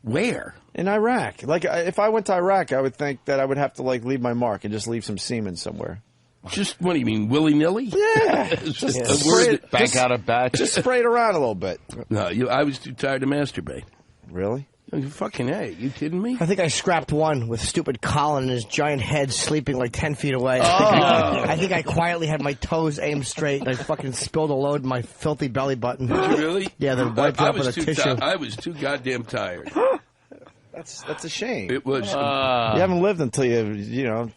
Where? In Iraq. Like, if I went to Iraq, I would think that I would have to, leave my mark and just leave some semen somewhere. Just, what do you mean, willy-nilly? Yeah. Just bank out a batch. Just spray it around a little bit. No, I was too tired to masturbate. Really? Fucking A. You kidding me? I think I scrapped one with stupid Colin and his giant head sleeping like 10 feet away. I think I quietly had my toes aimed straight and I fucking spilled a load in my filthy belly button. Did you really? Yeah, then wiped it up with a tissue. I was too goddamn tired. That's a shame. It was. You haven't lived until you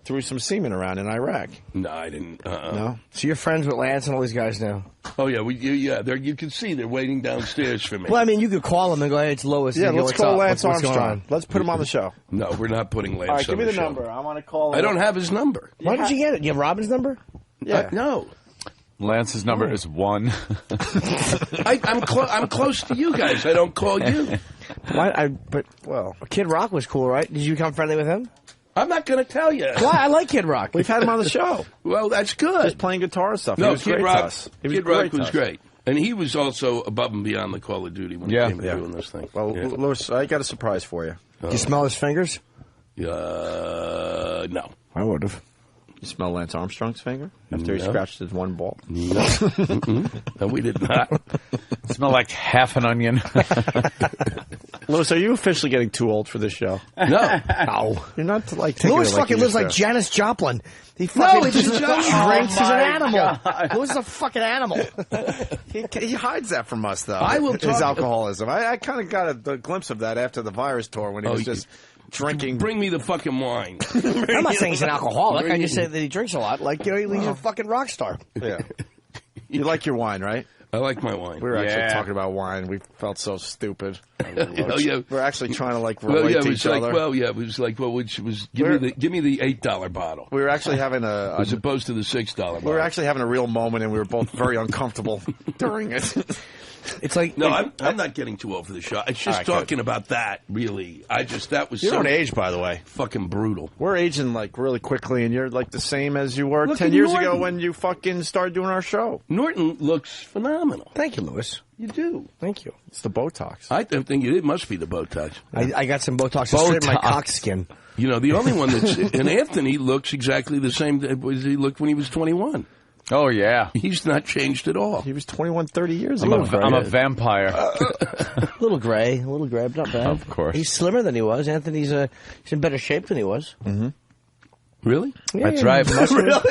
threw some semen around in Iraq. No, I didn't. No. So you're friends with Lance and all these guys now? Oh yeah, you can see they're waiting downstairs for me. Well, I mean, you could call them and go, "Hey, it's Lois." Yeah, let's call Lance Armstrong. What's Let's put him on the show. No, we're not putting Lance. All right, on give me the show. number. I want to call. I don't have his number. Why did you get it? You have Robin's number? Yeah. No. Lance's number is 1. I'm close to you guys. I don't call you. Why? Kid Rock was cool, right? Did you become friendly with him? I'm not going to tell you. Why? I like Kid Rock. We've had him on the show. Well, that's good. Just playing guitar and stuff. No, he was Kid great Rock. to us. Kid Rock was great, and he was also above and beyond the Call of Duty when he came to doing this thing. Well, Louis, I got a surprise for you. Did you smell his fingers? No. I would have. You smell Lance Armstrong's finger after he scratched his one ball? No. No, we did not. It smelled like half an onion. Louis, are you officially getting too old for this show? No. You're not taking Louis it like fucking you lives used like to. Janis Joplin. He fucking just drinks. He's an animal. Louis is a fucking animal. He hides that from us, though. I will his talk- alcoholism. I kind of got a glimpse of that after the Virus tour when he was just drinking. Bring me the fucking wine. I'm not saying he's an alcoholic. I just say that he drinks a lot. Like, he's a fucking rock star. Yeah. You like your wine, right? I like my wine. We were actually talking about wine. We felt so stupid. Yeah. We're actually trying to relate to each other. It was like, which was give me the $8 bottle. We were actually having as opposed to the $6 bottle. We were actually having a real moment, and we were both very uncomfortable during it. It's like I'm not getting too old for the show. It's just talking about that. Really, that was you so don't age, by the way. Fucking brutal. We're aging really quickly, and you're the same as you were Look 10 at years Norton. ago when you fucking started doing our show. Norton looks phenomenal. Thank you, Louis. You do. Thank you. It's the Botox. I think it must be the Botox. I got some Botox to straighten my cock skin. The only one that's and Anthony looks exactly the same as he looked when he was 21. Oh, yeah. He's not changed at all. He was 21 30 years ago. I'm a vampire. A little gray, but not bad. Of course. He's slimmer than he was. Anthony's he's in better shape than he was. Mm-hmm. Really? Yeah, That's right. Really?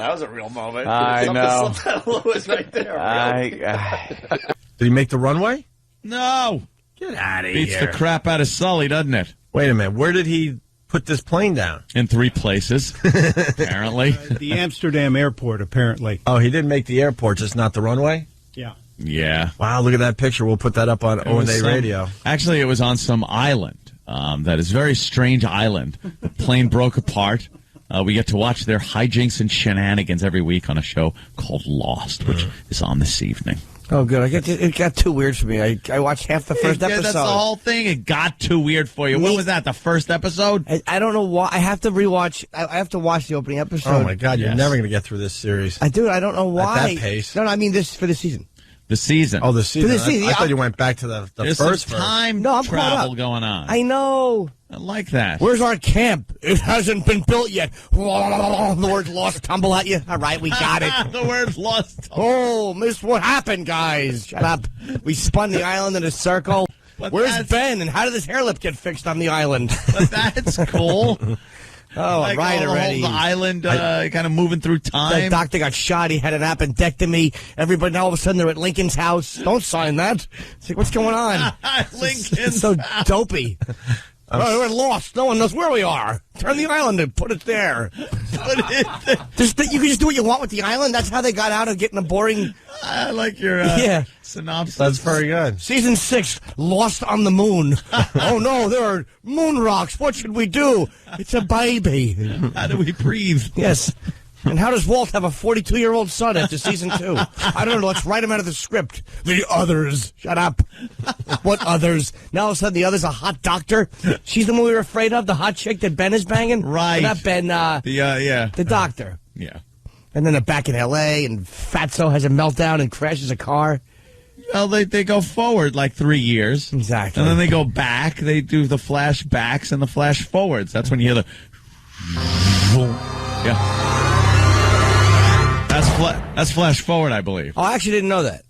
that was a real moment. I know. Something slipped out of Lewis right there. Did he make the runway? No. Get out of Beats here. the crap out of Sully, doesn't it? Wait a minute. Where did he put this plane down? In 3 places, apparently. The Amsterdam airport, apparently. Oh, he didn't make the airport, just not the runway? Yeah. Yeah. Wow, look at that picture. We'll put that up on O&A Radio. Actually, it was on some island. That is a very strange island. The plane broke apart. We get to watch their hijinks and shenanigans every week on a show called Lost, which is on this evening. Oh, good. It got too weird for me. I watched half the first episode. That's the whole thing. It got too weird for you. When was that? The first episode? I don't know why. I have to rewatch. I have to watch the opening episode. Oh, my God. You're never going to get through this series. I don't know why. At that pace. No, I mean this for the season. The season. Oh, the season. For the season, I thought you went back to the There's first some time travel going on. I know. I like that. Where's our camp? It hasn't been built yet. The word lost tumble at you. All right, we got it. The word lost tumble. Oh, miss, what happened, guys? Shut up. We spun the island in a circle. But Where's Ben, and how did his hair lip get fixed on the island? But that's cool. Oh, like right already. The island kind of moving through time. The doctor got shot. He had an appendectomy. Everybody, now all of a sudden, they're at Lincoln's house. Don't sign that. It's like, what's going on? Lincoln's It's so dopey. We're lost. No one knows where we are. Turn the island and put it there. You can just do what you want with the island. That's how they got out of getting a boring. I like your synopsis. That's very good. Season 6, Lost on the Moon. Oh no, there are moon rocks. What should we do? It's a baby. How do we breathe? Yes. And how does Walt have a 42-year-old son after season 2? I don't know. Let's write him out of the script. The others. Shut up. What others? Now all of a sudden the other's a hot doctor. She's the one we were afraid of, the hot chick that Ben is banging? Right. Not Ben, the doctor. Yeah. And then they're back in L.A., and Fatso has a meltdown and crashes a car. Well, they go forward like 3 years. Exactly. And then they go back. They do the flashbacks and the flash forwards. That's when you hear the... Yeah. That's flash forward, I believe. Oh, I actually didn't know that.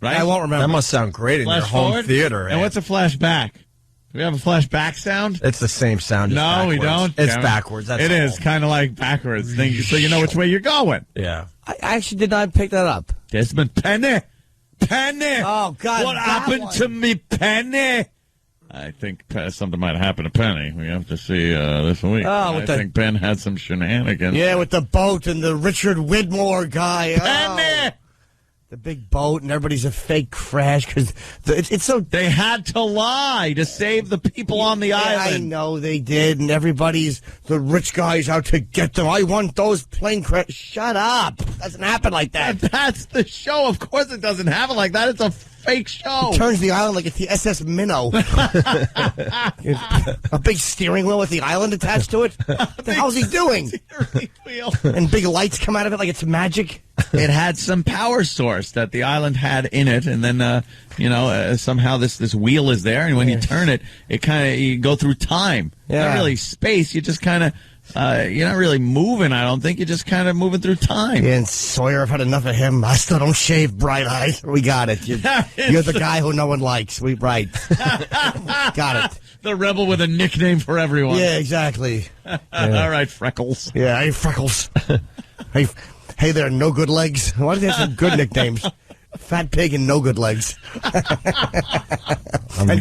Right? I won't remember. That must sound great in your home forward? theater. And what's a flashback? Do we have a flashback sound? It's the same sound as No, backwards. we don't. It's Yeah. backwards. That's It all. is kind of like backwards. So you know which way you're going. Yeah. I actually did not pick that up. Desmond Penny. Oh, God. What that happened one. to me, Penny? I think something might happen to Penny. We have to see this week. Oh, I think Ben had some shenanigans. Yeah, with the boat and the Richard Widmore guy. Penny! Oh. The big boat and everybody's a fake crash because it's so... They had to lie to save the people on the island. I know they did, and the rich guys out to get them. I want those plane crash. Shut up. Doesn't happen like that. That's the show. Of course it doesn't happen like that. It's a fake show. It turns the island like it's the SS Minnow. A big steering wheel with the island attached to it. What the hell's he doing? Steering wheel. And big lights come out of it like it's magic. It had some power source that the island had in it, and then somehow this wheel is there, and when you turn it, you go through time. Yeah. Not really space. You just kind of you're not really moving. I don't think you're just kind of moving through time. Yeah, and Sawyer, I've had enough of him. I still don't shave, Bright Eye. We got it. You're the guy who no one likes. Got it. The rebel with a nickname for everyone. Yeah, exactly. All right, Freckles. Yeah, hey, Freckles. Hey there, No Good Legs. Why do they have some good nicknames? Fat Pig and No Good Legs. And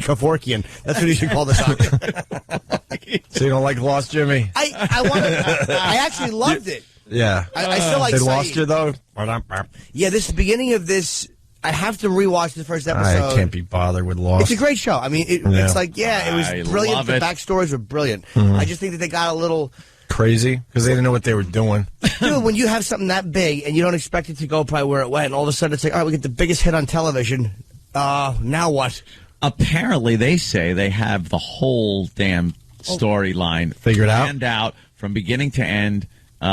Kevorkian. That's what you should call this on. So you don't like Lost, Jimmy? I actually loved it. Yeah. I still like They Saeed. lost you, though? Yeah, this beginning of this, I have to rewatch the first episode. I can't be bothered with Lost. It's a great show. I mean, it's like, it was brilliant. love The it. backstories were brilliant. Mhm. I just think that they got a little... Crazy? Because they didn't know what they were doing. Dude, when you have something that big and you don't expect it to go probably where it went, and all of a sudden it's like, all right, we get the biggest hit on television. Now what? Apparently, they say they have the whole damn storyline figured out? planned out from beginning to end.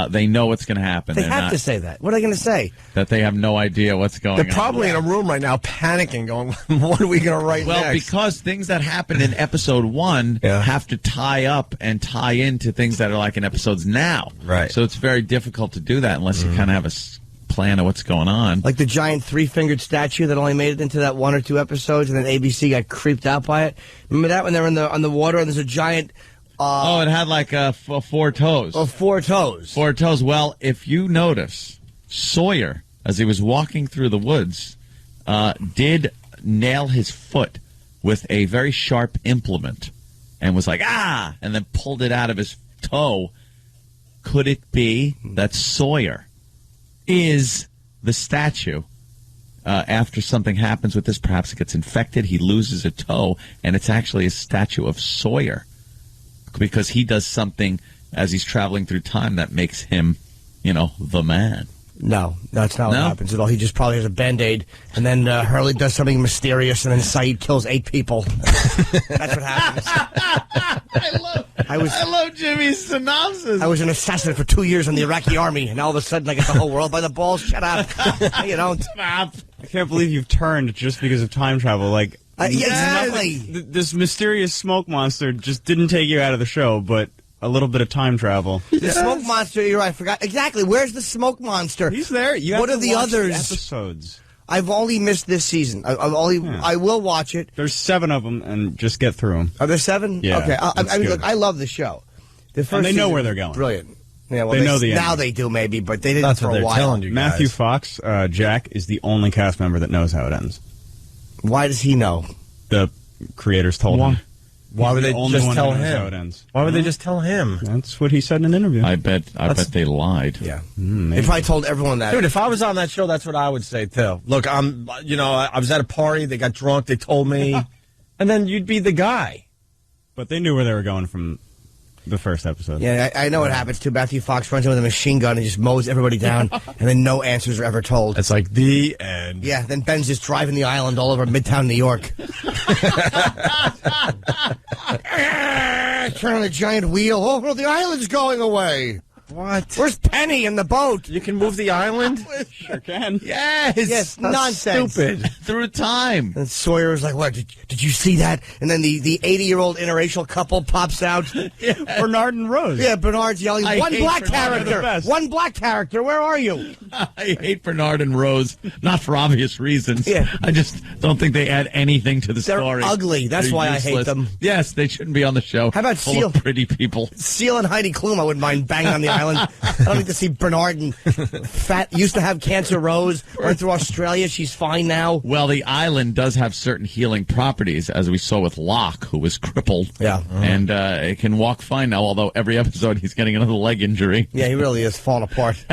They know what's going to happen. They They're have not- to say that. What are they going to say? That they have no idea what's going They're on. probably in a room right now panicking, going, what are we going to write Well, next? because things that happened in episode 1 have to tie up and tie into things that are like in episodes now. Right. So it's very difficult to do that unless you kind of have a plan of what's going on. Like the giant three-fingered statue that only made it into that 1 or 2 episodes, and then ABC got creeped out by it. Remember that when they're on the water and there's a giant it had like 4 toes. Oh, 4 toes. 4 toes. Well, if you notice, Sawyer, as he was walking through the woods, did nail his foot with a very sharp implement and was like, ah, and then pulled it out of his toe. Could it be that Sawyer is the statue? After something happens with this, perhaps it gets infected, he loses a toe, and it's actually a statue of Sawyer because he does something as he's traveling through time that makes him, the man. No, that's not what happens at all. He just probably has a Band-Aid, and then Hurley does something mysterious, and then Saeed kills 8 people. That's what happens. I love Jimmy's synopsis. I was an assassin for 2 years in the Iraqi army, and all of a sudden I get the whole world by the balls. Shut up. You don't. I can't believe you've turned just because of time travel. Exactly. This mysterious smoke monster just didn't take you out of the show, but a little bit of time travel. The smoke monster, you're right, I forgot. Exactly. Where's the smoke monster? He's there. What are the others? Episodes. I've only missed this season. I will watch it. There's 7 of them, and just get through them. Are there 7? Yeah. Okay. Look, I love the show. And they know where they're going. Brilliant. Yeah, well, they know the now ending. They do maybe, but they didn't That's for what a they're while. telling you guys. Matthew Fox, Jack, is the only cast member that knows how it ends. Why does he know? The creators told him. Why would they just tell How it him? ends. Why would they just tell him? That's what he said in an interview. I bet they lied. Yeah. They probably told everyone that. Dude, if I was on that show, that's what I would say too. Look, I was at a party, they got drunk, they told me, and then you'd be the guy. But they knew where they were going from the first episode. Yeah, I know what happens too. Matthew Fox runs in with a machine gun and just mows everybody down, and then no answers are ever told. It's like the end. Yeah, then Ben's just driving the island all over Midtown New York. Turn on a giant wheel. Oh, well, the island's going away. What? Where's Penny in the boat? You can move the island? Sure can. Yes, nonsense. Stupid. Through time. And Sawyer was like, what, did you see that? And then the 80-year-old interracial couple pops out. Bernard and Rose. Yeah, Bernard's yelling, one black character. One black character. Where are you? I hate Bernard and Rose, not for obvious reasons. Yeah. I just don't think they add anything to the They're story. ugly. That's They're why useless. I hate them. Yes, they shouldn't be on the show. How about full Seal? of pretty people? Seal and Heidi Klum, I wouldn't mind banging on the island. I don't need to see Bernard and fat, used to have cancer Rose, went through Australia. She's fine now. Well, the island does have certain healing properties, as we saw with Locke, who was crippled. Yeah. And it can walk fine now, although every episode he's getting another leg injury. Yeah, he really is falling apart.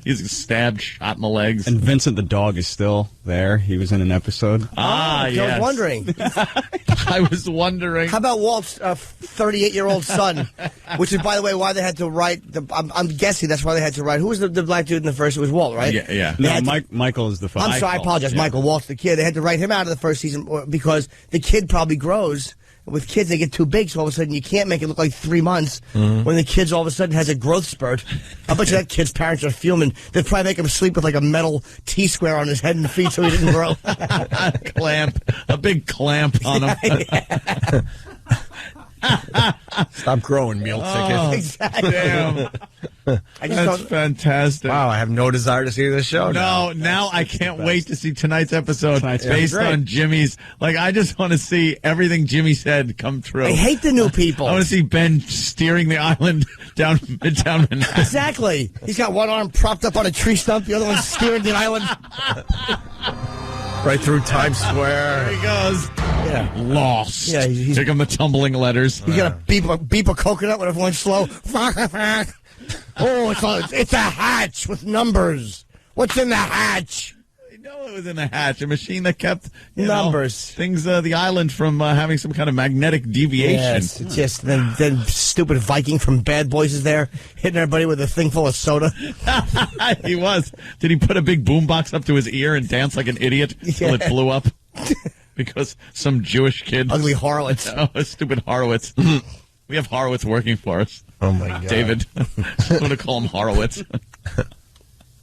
He's stabbed, shot in the legs. And Vincent the dog is still there. He was in an episode. I was wondering. I was wondering. How about Walt's 38-year-old son? Which is, by the way, why they had to write. I'm guessing that's why they had to write. Who was the black dude in the first? It was Walt, right? Yeah. No, Michael is the father. I'm sorry, I apologize. Yeah. Michael, Walt's the kid. They had to write him out of the first season because the kid probably grows. With kids, they get too big, so all of a sudden you can't make it look like 3 months when the kid's all of a sudden has a growth spurt. I bet you that kid's parents are fuming. They'd probably make him sleep with like a metal T-square on his head and feet so he didn't grow. A big clamp on him. Stop growing, meal ticket. Exactly. Damn. That's fantastic. Wow, I have no desire to see this show now. Now I can't wait to see tonight's episode based on Jimmy's. I just want to see everything Jimmy said come true. I hate the new people. I want to see Ben steering the island down Midtown Manhattan. Exactly. He's got one arm propped up on a tree stump, the other one's steering the island. Right through Times Square. There he goes. Yeah. Lost. Yeah, Here come the tumbling letters. He's going to beep a coconut when everyone's slow. Oh, it's a hatch with numbers. What's in the hatch? I know it was in the hatch. A machine that kept numbers. Things, the island from having some kind of magnetic deviation. Yes, it's just then stupid Viking from Bad Boys is there hitting everybody with a thing full of soda. He was. Did he put a big boombox up to his ear and dance like an idiot until it blew up? Because some Jewish kid. Ugly Horowitz. Oh, stupid Horowitz. We have Horowitz working for us. Oh, my God. David. I'm going to call him Horowitz. All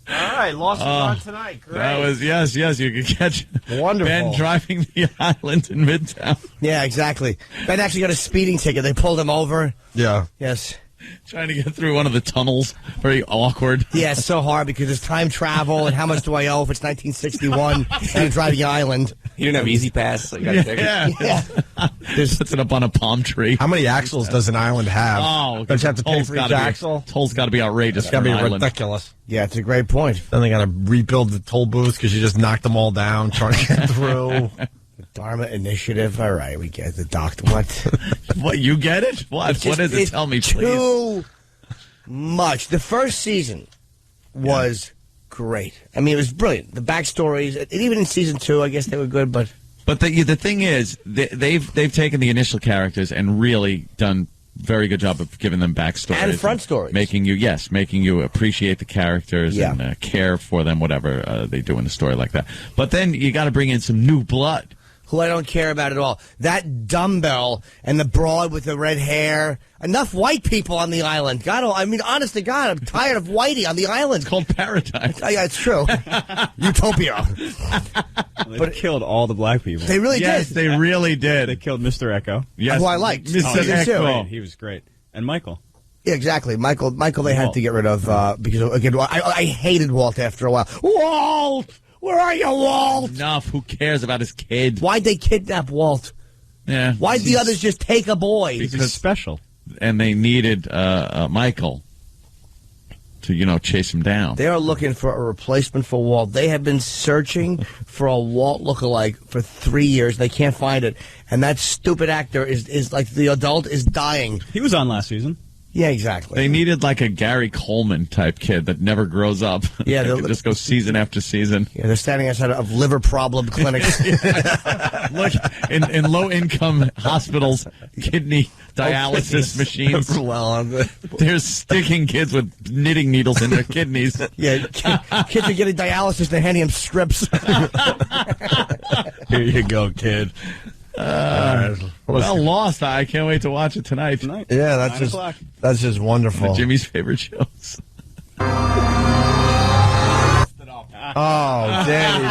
right, Lost is on tonight. Great. That was, yes, you could catch Wonderful. Ben driving the island in Midtown. Yeah, exactly. Ben actually got a speeding ticket. They pulled him over. Yeah. Yes. Trying to get through one of the tunnels. Very awkward. Yeah, it's so hard because it's time travel, and how much do I owe if it's 1961 and I'm driving the island? You didn't have Easy Pass, so you got to take it. Yeah. Puts it up on a palm tree. How many axles does an island have? Oh, don't you have to pay for each axle? Toll's got to be outrageous. It's got to be island. ridiculous. Yeah, it's a great point. Then they got to rebuild the toll booth because you just knocked them all down trying to get through. Dharma Initiative. All right, we get the doctor. What? What, you get it? What is it? Tell me, please. Too much. The first season was great. I mean, it was brilliant. The backstories, and even in season 2, I guess they were good, but the thing is, they've taken the initial characters and really done very good job of giving them backstories and front stories, making you appreciate the characters and care for them, whatever they do in a story like that. But then you got to bring in some new blood. Who I don't care about at all. That dumbbell and the broad with the red hair. Enough white people on the island. God, I mean, honest to God, I'm tired of whitey on the island. It's called paradise. Yeah, it's true. Utopia. They killed all the black people. They really did. Yes, they really did. They killed Mr. Echo. Yes, who I liked. Mr. Echo. He was great. And Michael. Yeah, exactly. Michael they had to get rid of because, again, I hated Walt after a while. Walt! Where are you, Walt? Enough. Who cares about his kid? Why'd they kidnap Walt? Yeah. Why'd the others just take a boy? Because he's special. And they needed Michael to, chase him down. They are looking for a replacement for Walt. They have been searching for a Walt lookalike for 3 years. They can't find it. And that stupid actor is like the adult is dying. He was on last season. Yeah, exactly. They needed like a Gary Coleman type kid that never grows up. Yeah, they just go season after season. Yeah, they're standing outside of liver problem clinics. Look, in low income hospipals, kidney dialysis machines. They're sticking kids with knitting needles in their kidneys. Yeah, kids are getting dialysis. They're handing them strips. Here you go, kid. Well, Lost. I can't wait to watch it tonight. Yeah, that's just wonderful. Jimmy's favorite shows. Oh, Danny,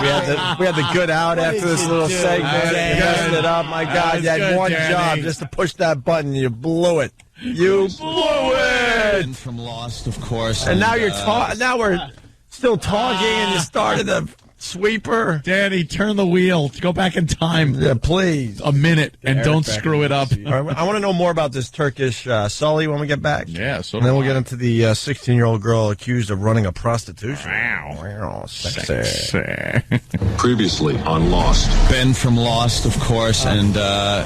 we had the good out after this little segment. You messed it up. My God, you had one job just to push that button. You blew it. You blew it. From Lost, of course. And now now we're still talking, and you started the sweeper. Danny, turn the wheel. Go back in time. Yeah, please. A minute, and don't screw it up. I want to know more about this Turkish Sully when we get back. Yeah, so and then we'll get into the 16-year-old girl accused of running a prostitution. Wow. Sexy. Previously on Lost. Ben from Lost, of course, and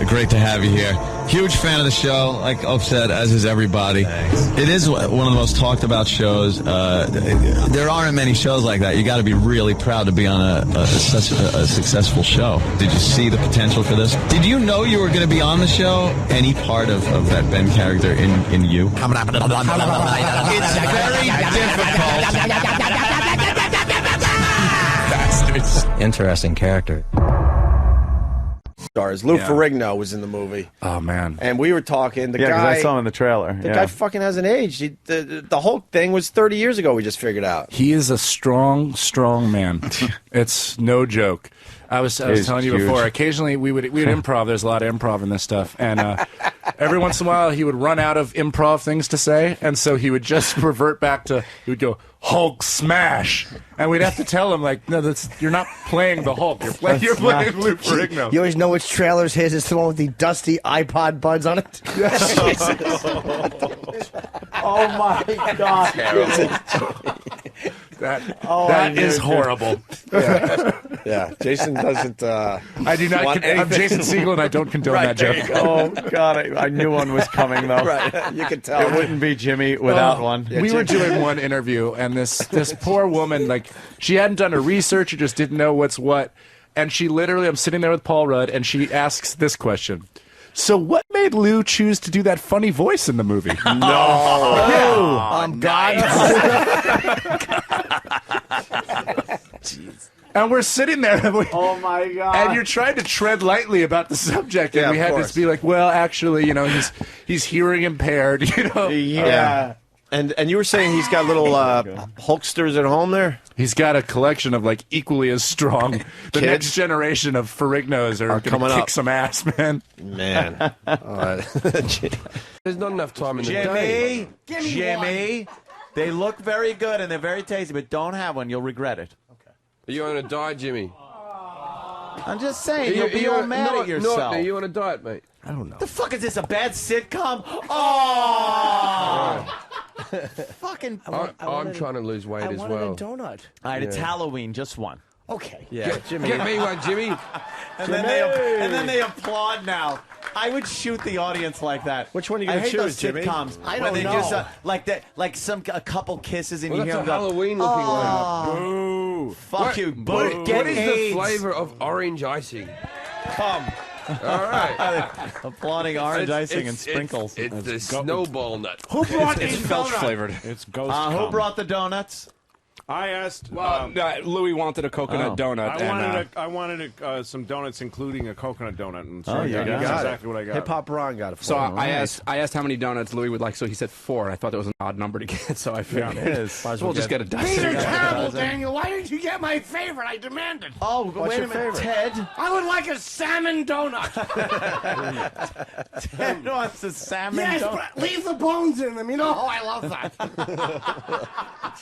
great to have you here. Huge fan of the show, like Ope said, as is everybody. Thanks. It is one of the most talked about shows. There aren't many shows like that. You got to be really proud to be on such a successul show. Did you see the potential for this? Did you know you were going to be on the show? Any part of that Ben character in you? It's very difficult. Bastards. Interesting character. Stars. Lou Ferrigno was in the movie. Oh, man. And we were talking. The Yeah, because guy, I saw him in the trailer. the guy fucking hasn't aged. The whole thing was 30 years ago, we just figured out. He is a strong man. It's no joke. I was telling you before, occasionally we would improv. There's a lot of improv in this stuff. And every once in a while he would run out of improv things to say. And so he would just revert back to, he would go, Hulk smash. And we'd have to tell him, like, no, you're not playing the Hulk. You're playing Lou Ferrigno. You always know which trailer's his. It's the one with the dusty iPod buds on it. Oh, my God. That is horrible. Yeah, Jason doesn't. I do not. I'm Jason Segel, and I don't condone that joke. Oh God, I knew one was coming though. Right, you could tell. It wouldn't be Jimmy without one. We were doing one interview, and this poor woman, like, she hadn't done her research, or just didn't know what's what, and she literally, I'm sitting there with Paul Rudd, and she asks this question. So what made Lou choose to do that funny voice in the movie? God. And we're sitting there. And oh, my God. And you're trying to tread lightly about the subject. And we had to be like, well, actually, he's hearing impaired, Yeah. And you were saying he's got little Hulksters at home there? He's got a collection of like equally as strong. The next generation of Ferrignos are coming going to kick up. some ass, man. Man. There's not enough time in the day. Jimmy, they look very good and they're very tasty, but don't have one. You'll regret it. Are you on a diet, Jimmy? I'm just saying, you'll be all mad at yourself. Are you on a diet, mate? I don't know. The fuck is this, a bad sitcom? Oh! Fucking... I'm trying to lose weight as well. I wanted a donut. All right, it's Halloween, just one. Okay. Yeah, Jimmy. Get me one, Jimmy. And then they applaud now. I would shoot the audience like that. Which one are you going to choose, Jimmy? Sitcoms I where don't they know. just like a couple kisses and Well, you that's hear a them go, Halloween looking one. Boo! Fuck you, boo! What Get is AIDS. the flavor of orange icing? Come. All right. Applauding orange icing and sprinkles. It's the snowball nut. Who brought It's these Felch donuts? flavored. It's ghost. Who brought the donuts? I asked. Well, Louis wanted a coconut donut. I wanted some donuts, including a coconut donut. And so you that's got exactly what I got. Hip Hop Ron got it for So him. I asked how many donuts Louis would like. So he said 4. I thought that was an odd number to get. So I figured it is. we'll just get a dozen. These are terrible, Daniel. Why didn't you get my favorite? I demanded. Oh, What's wait your a minute, favorite? Ted. I would like a salmon donut. Ted wants a salmon Yes, donut. but leave the bones in them. You know how I love that.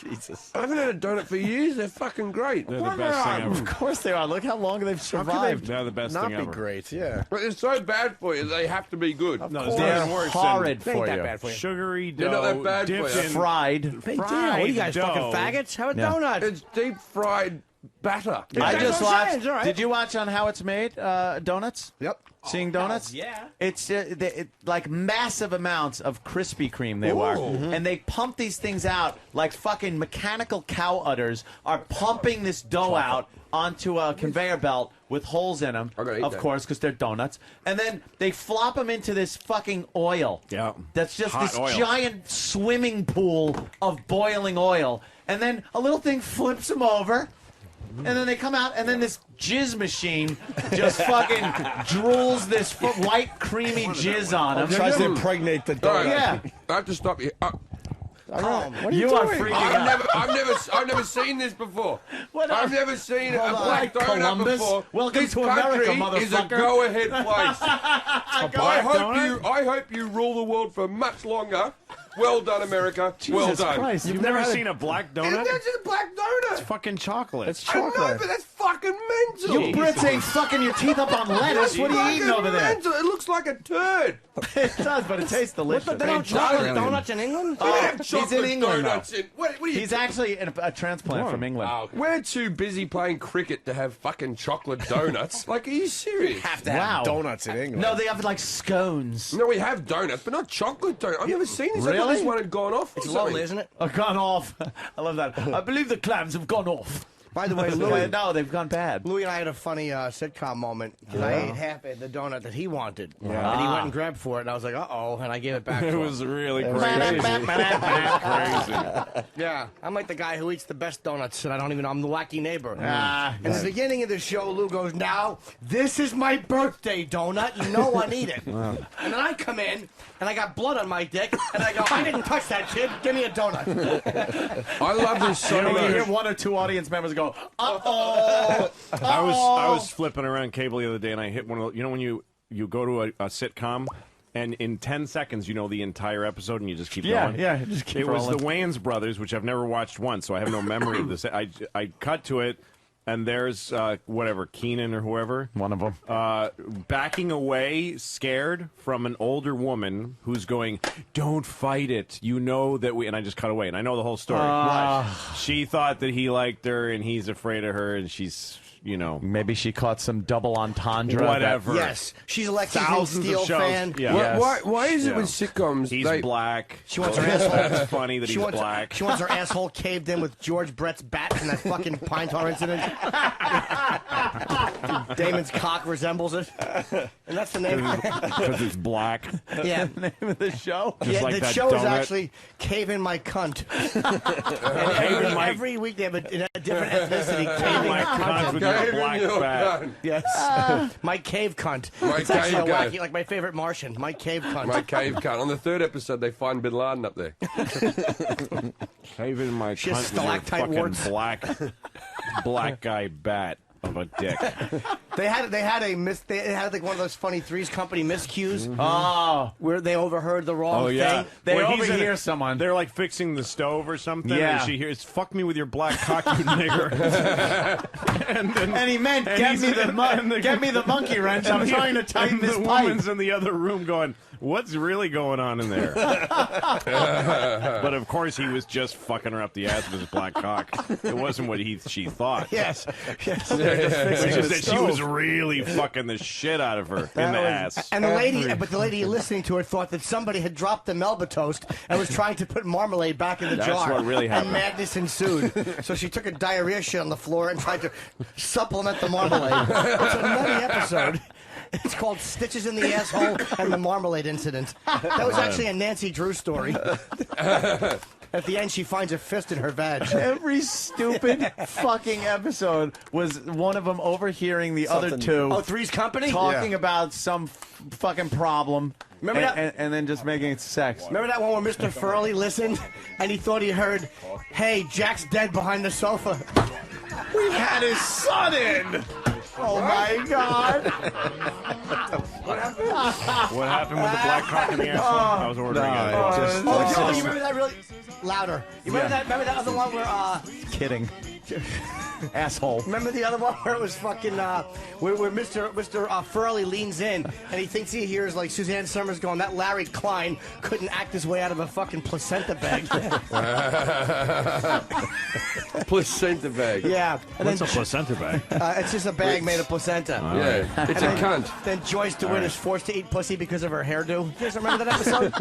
Jesus. I haven't had a donut for years. They're fucking great. They're the best thing Of ever. course they are. Look how long they've survived. They're the best Not thing be ever. great, yeah. But it's so bad for you. They have to be good. No, it's They're nothing worse horrid than for that you. bad for you. sugary They're dough not that bad dipped for you. in Fried. Hey, Dan, what are you guys, dough. fucking faggots? Have a Yeah. donut. It's deep fried batter. I That's just what I'm saying, watched. it's all right. Did you watch on How It's Made? Donuts. Yep. Seeing donuts? yeah. It's like massive amounts of Krispy Kreme they were. And they pump these things out like fucking mechanical cow udders are pumping this dough out onto a conveyor belt with holes in them, I'm gonna eat of that. course, because they're donuts. And then they flop them into this fucking oil. Yeah. That's just Hot this oil. giant swimming pool of boiling oil. And then a little thing flips them over. And then they come out, and then this jizz machine just fucking drools this white, creamy jizz on them. Tries to impregnate the All right. donut. Yeah. I have to stop you. What are you You are doing? freaking out. I've never seen this before. What I've up? never seen a Hold on. black donut Columbus? before. Welcome this to America, country is a motherfucker. go-ahead place. Donut? I hope you rule the world for much longer. Well done, America. well Jesus done. Christ. You've never seen a black donut? That's a black donut. It's fucking chocolate. It's I know, chocolate. but that's fucking mental. You Brits ain't fucking your teeth up on lettuce. What are you eating over there? Mental. It looks like a turd. It does, but it tastes delicious. But they don't chocolate donuts in England? He's in England, donuts though. in. What are you? He's actually a transplant from England. We're too busy playing cricket to have fucking chocolate donuts. Like, are you serious? Have to have donuts in England. No, they have like scones. No, we have donuts, but not chocolate donuts. I've never seen this. I thought Really? this one had gone off. It's lonely, isn't it? Gone off. I love that. I believe the clams have gone off. By the way, Louis, No, they've gone bad. Louis and I had a funny sitcom moment because I ate half of the donut that he wanted, and he Ah. went and grabbed for it, and I was like, "Uh-oh," and I gave it back to It him. was really crazy. Yeah, I'm like the guy who eats the best donuts, and I don't even know. I'm the wacky neighbor. Ah. In the beginning of the show, Lou goes, "Now, this is my birthday donut. You know I need it." And then I come in, and I got blood on my dick, and I go, "I didn't touch that, kid. Give me a donut." I love this so You hear much. one or two audience members go, "Uh-oh." I was flipping around cable the other day, and I hit one of the, you know when you go to a sitcom, and in 10 seconds you know the entire episode, and you just keep going. Yeah, just keep It was rolling. the Wayans brothers, which I've never watched once, so I have no memory of this. I cut to it, and there's whatever Keenan or whoever, One of them. backing away, scared from an older woman who's going, "Don't fight it. You know that we." And I just cut away, and I know the whole story. She thought that he liked her, and he's afraid of her, and she's, you know, Maybe she caught some double entendre. whatever. Yes, she's a Lexington Thousands Steel of shows. fan. Yeah. Why is it Yeah. with sitcoms? He's they- black. She wants her asshole. It's funny that She he's wants, black. she wants her asshole caved in with George Brett's bat in that fucking Pine Tar incident. Damon's cock resembles it, and that's the name. Because it's black. Yeah, the name of the show. Yeah, like the that show is donut. actually Cave in My Cunt. And every week they have a different ethnicity. Cave in My Cunt with your black bat. Yes, My Cave Cunt. My It's actually cave a cunt. wacky, like my favorite Martian. My Cave Cunt. My cave cunt. On the 3rd episode, they find Bin Laden up there. Cave in my She has cunt with your stalactite fucking warts. black guy bat of a dick. They had like one of those funny Three's Company miscues. Oh, where they overheard the wrong thing. They Well, he's overhear in- someone. They're like fixing the stove or something. Yeah. And she hears, "Fuck me with your black cock, you nigger." And he meant, get me the monkey wrench. I'm trying to tighten this the pipe. woman's in the other room going, "What's really going on in there?" But of course, he was just fucking her up the ass with his black cock. It wasn't what she thought. Yes. Which is that she was really fucking the shit out of her in the ass. And the lady listening to it thought that somebody had dropped the Melba toast and was trying to put marmalade back in the That's jar. what really happened. And madness ensued. So she took a diarrhea shit on the floor and tried to supplement the marmalade. It's a nutty episode. It's called Stitches in the Asshole and the Marmalade Incident. That was actually a Nancy Drew story. At the end, she finds a fist in her vag. Every stupid fucking episode was one of them overhearing the other two. Oh, Three's Company? Talking about some fucking problem. Remember that? And then just making it sex. Remember that one where Mr. Furley listened and he thought he heard, "Hey, Jack's dead behind the sofa." We had his son in. Oh my God! What happened with the black cock in the asshole? I was ordering it. You remember that really louder? You remember that? Remember that other one where Kidding. Asshole. Remember the other one where it was fucking where Mr. Furley leans in and he thinks he hears like Suzanne Summers going, "That Larry Klein couldn't act his way out of a fucking placenta bag." Placenta bag. Yeah. And What's a placenta bag? It's just a bag made of placenta. Yeah, it's a cunt. Then Joyce DeWitt is forced to eat pussy because of her hairdo. You guys remember that episode?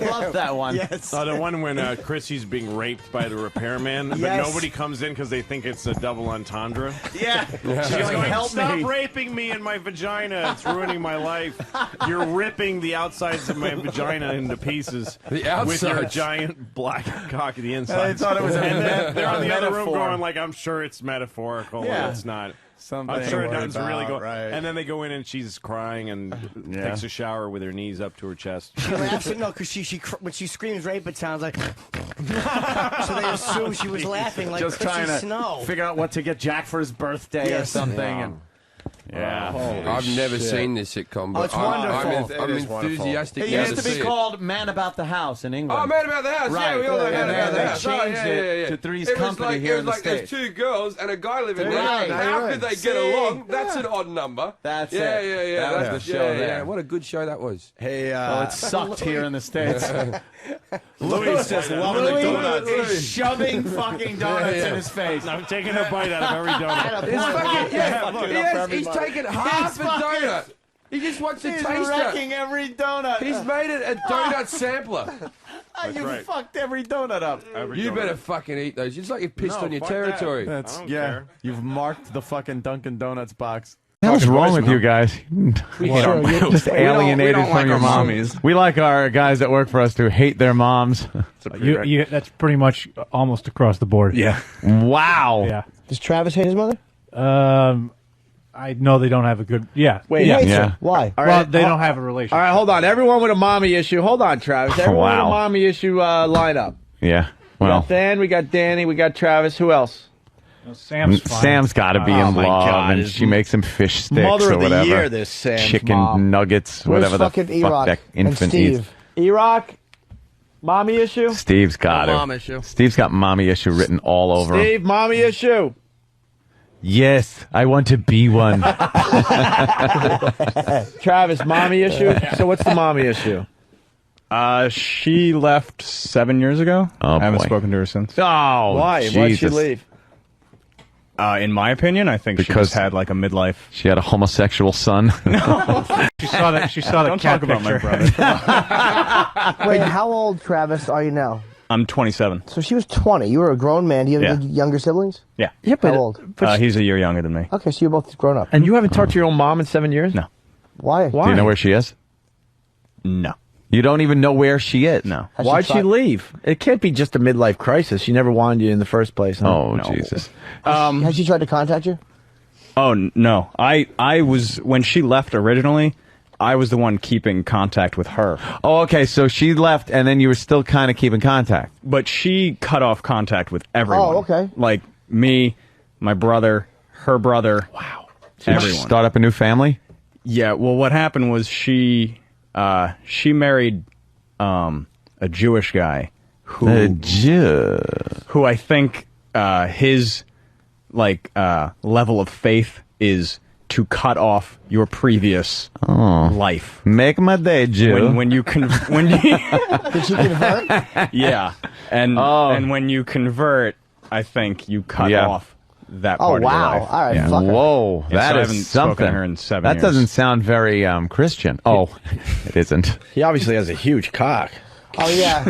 Love that one. Yes. The one when Chrissy's being raped by the repairman, but Yes. nobody comes in because they think it's a double entendre. Yeah. She's going, help "Stop me. raping me in my vagina. It's ruining my life. You're ripping the outsides of my vagina into pieces The with your outsides. giant black cock at the inside." They thought it was a and then they're on the other room metaphor. going like, "I'm sure it's metaphorical. Yeah. It's not. Something I'm sure it worried doesn't really go." about, right. And then they go in and she's crying and takes a shower with her knees up to her chest. She laughs, no, because when she screams rape, it sounds like. So they assume she was laughing like Just Chrissy trying to Snow. figure out what to get Jack for his birthday or Yes. something. Yeah. And yeah. I've never seen this sitcom, but it's wonderful. I'm enthusiastic It now used to be see it. called Man About the House in England. Oh, Man About the House. Right. Yeah, we all know And Man About then the they House. changed Oh, it to Three's Company here in the there's States. 2 girls and a guy living there. Right. How could they get See? along? That's an odd number. That's yeah, it. Yeah. That was That's the show yeah. there. What a good show that was. Hey, Well, it sucked here in the States. Louis just loving Louis the donuts. is shoving fucking donuts in his face. I'm taking a bite out of every donut. It's fucking, Yeah, he's taken half a donut. He just wants to He's taste wrecking it. every donut. He's made it a donut sampler. You right. fucked every donut up. You better fucking eat those. It's like you pissed on your fuck territory. that. That's I don't yeah. care. You've marked the fucking Dunkin' Donuts box. What's wrong with you guys? We just alienated from your mommies. We like our guys that work for us to hate their moms. That's pretty much almost across the board. Yeah. Wow. Yeah. Does Travis hate his mother? I know they don't have a good. Yeah. Wait, Yeah. hates Yeah. her. Why? All Well, right, they don't have a relationship. All right, hold on. Everyone with a mommy issue. Hold on, Travis. Everyone with a Wow. mommy issue lineup. Yeah. We Well, got Dan, we got Danny, we got Travis. Who else? Sam's fine. Sam's got to be Oh, in my love, God. and His she makes him fish sticks Mother or of the whatever. year, this Sam's chicken mom. nuggets, Where's whatever the fucking fuck E-Rock that and infant Steve? eats. E-Rock, mommy issue? Steve's got Mom it. issue. Steve's got mommy issue written all over him. Steve, mommy issue. Yes, I want to be one. Travis, mommy issue. So what's the mommy issue? She left 7 years ago. Oh, I haven't boy. spoken to her since. Oh, Why? Jesus. Why'd she leave? In my opinion, I think she Because- just had like a midlife. She had a homosexual son. She saw that. She saw the Don't cat talk about my picture. brother. Wait, how old, Travis, are you now? I'm 27. So she was 20. You were a grown man. Do you have any younger siblings? Yeah. Yeah, but How old? He's a year younger than me. Okay, so you're both grown up. And you haven't talked to your own mom in 7 years? No. Why? Do you know where she is? No. You don't even know where she is? No. Why'd she leave? It can't be just a midlife crisis. She never wanted you in the first place. Huh? Oh, Jesus. Has she tried to contact you? Oh, no. I was, when she left originally, I was the one keeping contact with her. Oh, okay. So she left, and then you were still kind of keeping contact. But she cut off contact with everyone. Oh, okay. Like me, my brother, her brother. Wow. Everyone. Start up a new family? Yeah. Well, what happened was she married a Jewish guy who I think his level of faith is to cut off your previous life. Make my day, Jew. When you Did she convert? Yeah, and when you convert, I think you cut off that part of your life. All right, Yeah. fuck her. Whoa, Yeah, that so I is haven't spoken something. to her in 7 that years. doesn't sound very Christian. Oh, it isn't. He obviously has a huge cock. Oh, yeah.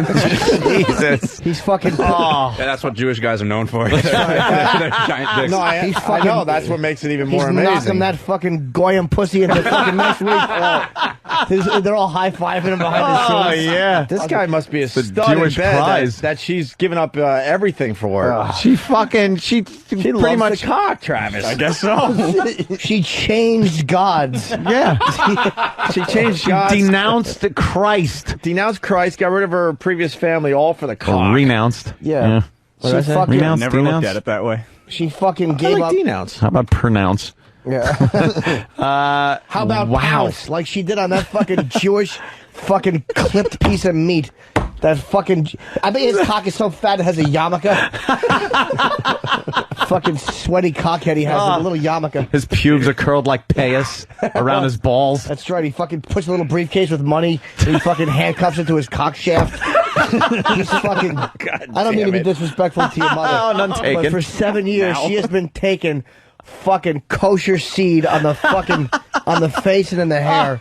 Jesus. He's fucking... Yeah, that's what Jewish guys are known for. They're giant dicks. No, I know. That's what makes it even more He's amazing. knocking that fucking Goyim pussy into fucking next week. They're all high-fiving him behind the scenes. Oh, yeah. This guy must be a The stud Jewish in bed prize. that she's given up everything for. She pretty loves much the cock, Travis. I guess so. She changed gods. Yeah. She changed gods. denounced Christ. Denounced Christ, got rid of her previous family, all for the cock. Renounced. Yeah. What did I She say? fucking... Renounce, Never denounce? looked at it that way. She fucking I gave like up... denounce. How about pronounce? Yeah. How about pounce? Like she did on that fucking Jewish fucking clipped piece of meat. That fucking... I bet his cock is so fat it has a yarmulke. Fucking sweaty cockhead he has, a little yarmulke. His pubes are curled like payas around his balls. That's right. He fucking puts a little briefcase with money and he fucking handcuffs it to his cock shaft. He's fucking... I don't mean to be disrespectful to your mother. Oh, none taken. But for 7 years, she has been taking fucking kosher seed on the fucking... on the face and in the hair.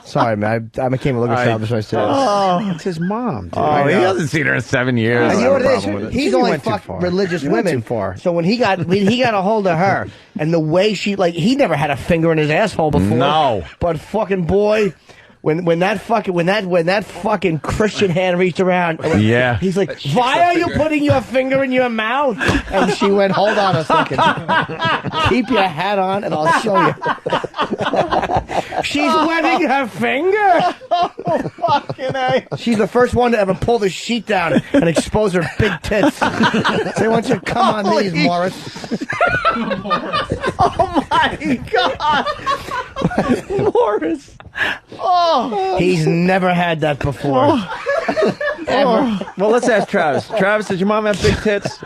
Sorry, man. I became a little childish when I said it. It's his mom, dude. Oh, he hasn't seen her in 7 years. And you know what it problem with is? it. He's You only went too fucked far. religious You went women. too far. So when he got a hold of her, and the way she he never had a finger in his asshole before. No. But fucking boy, when that fucking Christian hand reached around, Yeah. he's like, "Why are you putting your finger in your mouth?" And she went, "Hold on a second. Keep your hat on, and I'll show you." She's wetting her finger. Oh, fucking A. She's the first one to ever pull the sheet down and expose her big tits. Say, why don't you come on these, Morris? Oh, my God. Morris. Oh. He's never had that before. Ever. Well, let's ask Travis. Travis, did your mom have big tits?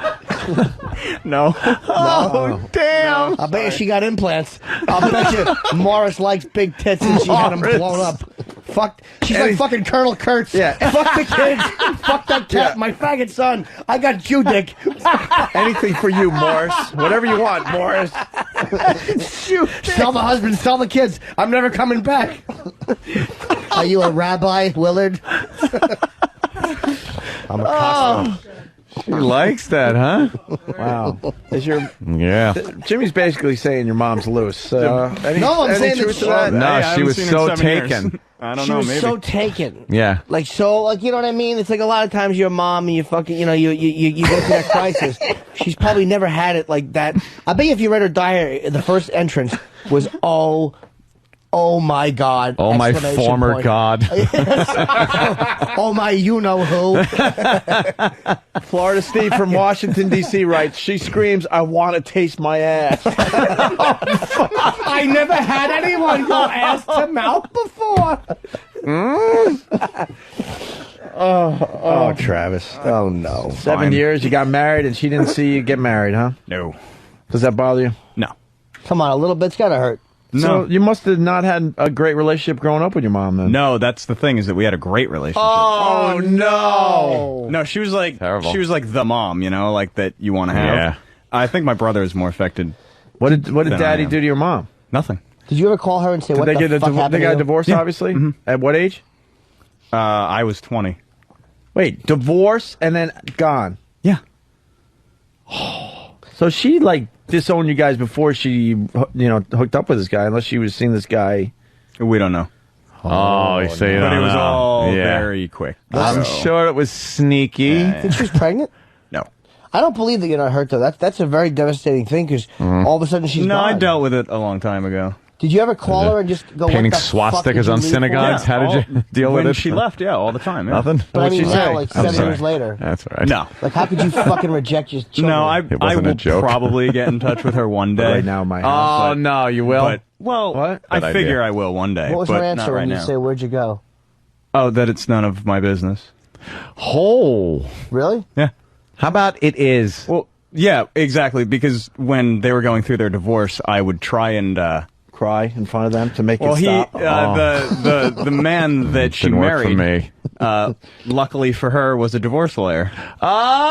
No. Oh, damn. I bet you she got implants. I'll bet you Morris likes big tits and she had them blown up. Fuck. She's like fucking Colonel Kurtz. Yeah. Fuck the kids. Fuck that cat. Yeah. My faggot son. I got Jew dick. Anything for you, Morris. Whatever you want, Morris. Shoot. Sell the husband. Sell the kids. I'm never coming back. Are you a rabbi, Willard? I'm a costume. He likes that, huh? Wow. Is your Yeah. Jimmy's basically saying your mom's loose. No, I'm saying truth that to that? No, I she haven't was seen her in so 7 years. taken. I don't She know, was maybe. so taken. Yeah. Like, so, like, you know what I mean? It's like a lot of times your mom and you fucking, you know, you go through that crisis. She's probably never had it like that. I bet you if you read her diary, the first entrance was, oh my God. Oh, my exclamation former point. God. Oh my you-know-who. Florida Steve from Washington, D.C. writes, she screams, I want to taste my ass. I never had anyone go ass to mouth before. Oh, Travis. Oh, no. 7 years, you got married, and she didn't see you get married, huh? No. Does that bother you? No. Come on, a little bit's gotta hurt. So you must have not had a great relationship growing up with your mom, then. No, that's the thing, is that we had a great relationship. Oh, no. No, she was like Terrible. she was like the mom, you know, like that you want to have. Yeah. I think my brother is more affected. What did than I Daddy am. do to your mom? Nothing. Did you ever call her and say, Did what they the get fuck happened they got to you? divorced, Yeah. obviously? Mhm. At what age? I was 20. Wait, divorce and then gone. Yeah. So she like disowned you guys before she, hooked up with this guy, unless she was seeing this guy. We don't know. Oh, you say you But don't it was know. all Yeah. very quick. I'm sure it was sneaky. Think she was pregnant? No. I don't believe that you're not hurt, though. That's a very devastating thing, because all of a sudden she's No, gone. I dealt with it a long time ago. Did you ever call her and just go, Painting what the fuck swastikas did you on leave synagogues? for? How did you deal with When it? she left, all the time. Yeah. Nothing? But I What'd mean, she now, say? like I'm 7 sorry. years later. That's all right. No. Like, how could you fucking reject your children? No, I wasn't a will joke. probably get in touch with her one day. Right now, in my house. Oh, no, you will? But, well, What? I Bad figure idea. I will one day. What was but her answer not right when you now. say, where'd you go? Oh, that it's none of my business. Oh. Really? Yeah. How about it is? Well, yeah, exactly. Because when they were going through their divorce, I would try and Cry in front of them to make well, it he stop. the man that she Didn't work for married, me. luckily for her, was a divorce lawyer. A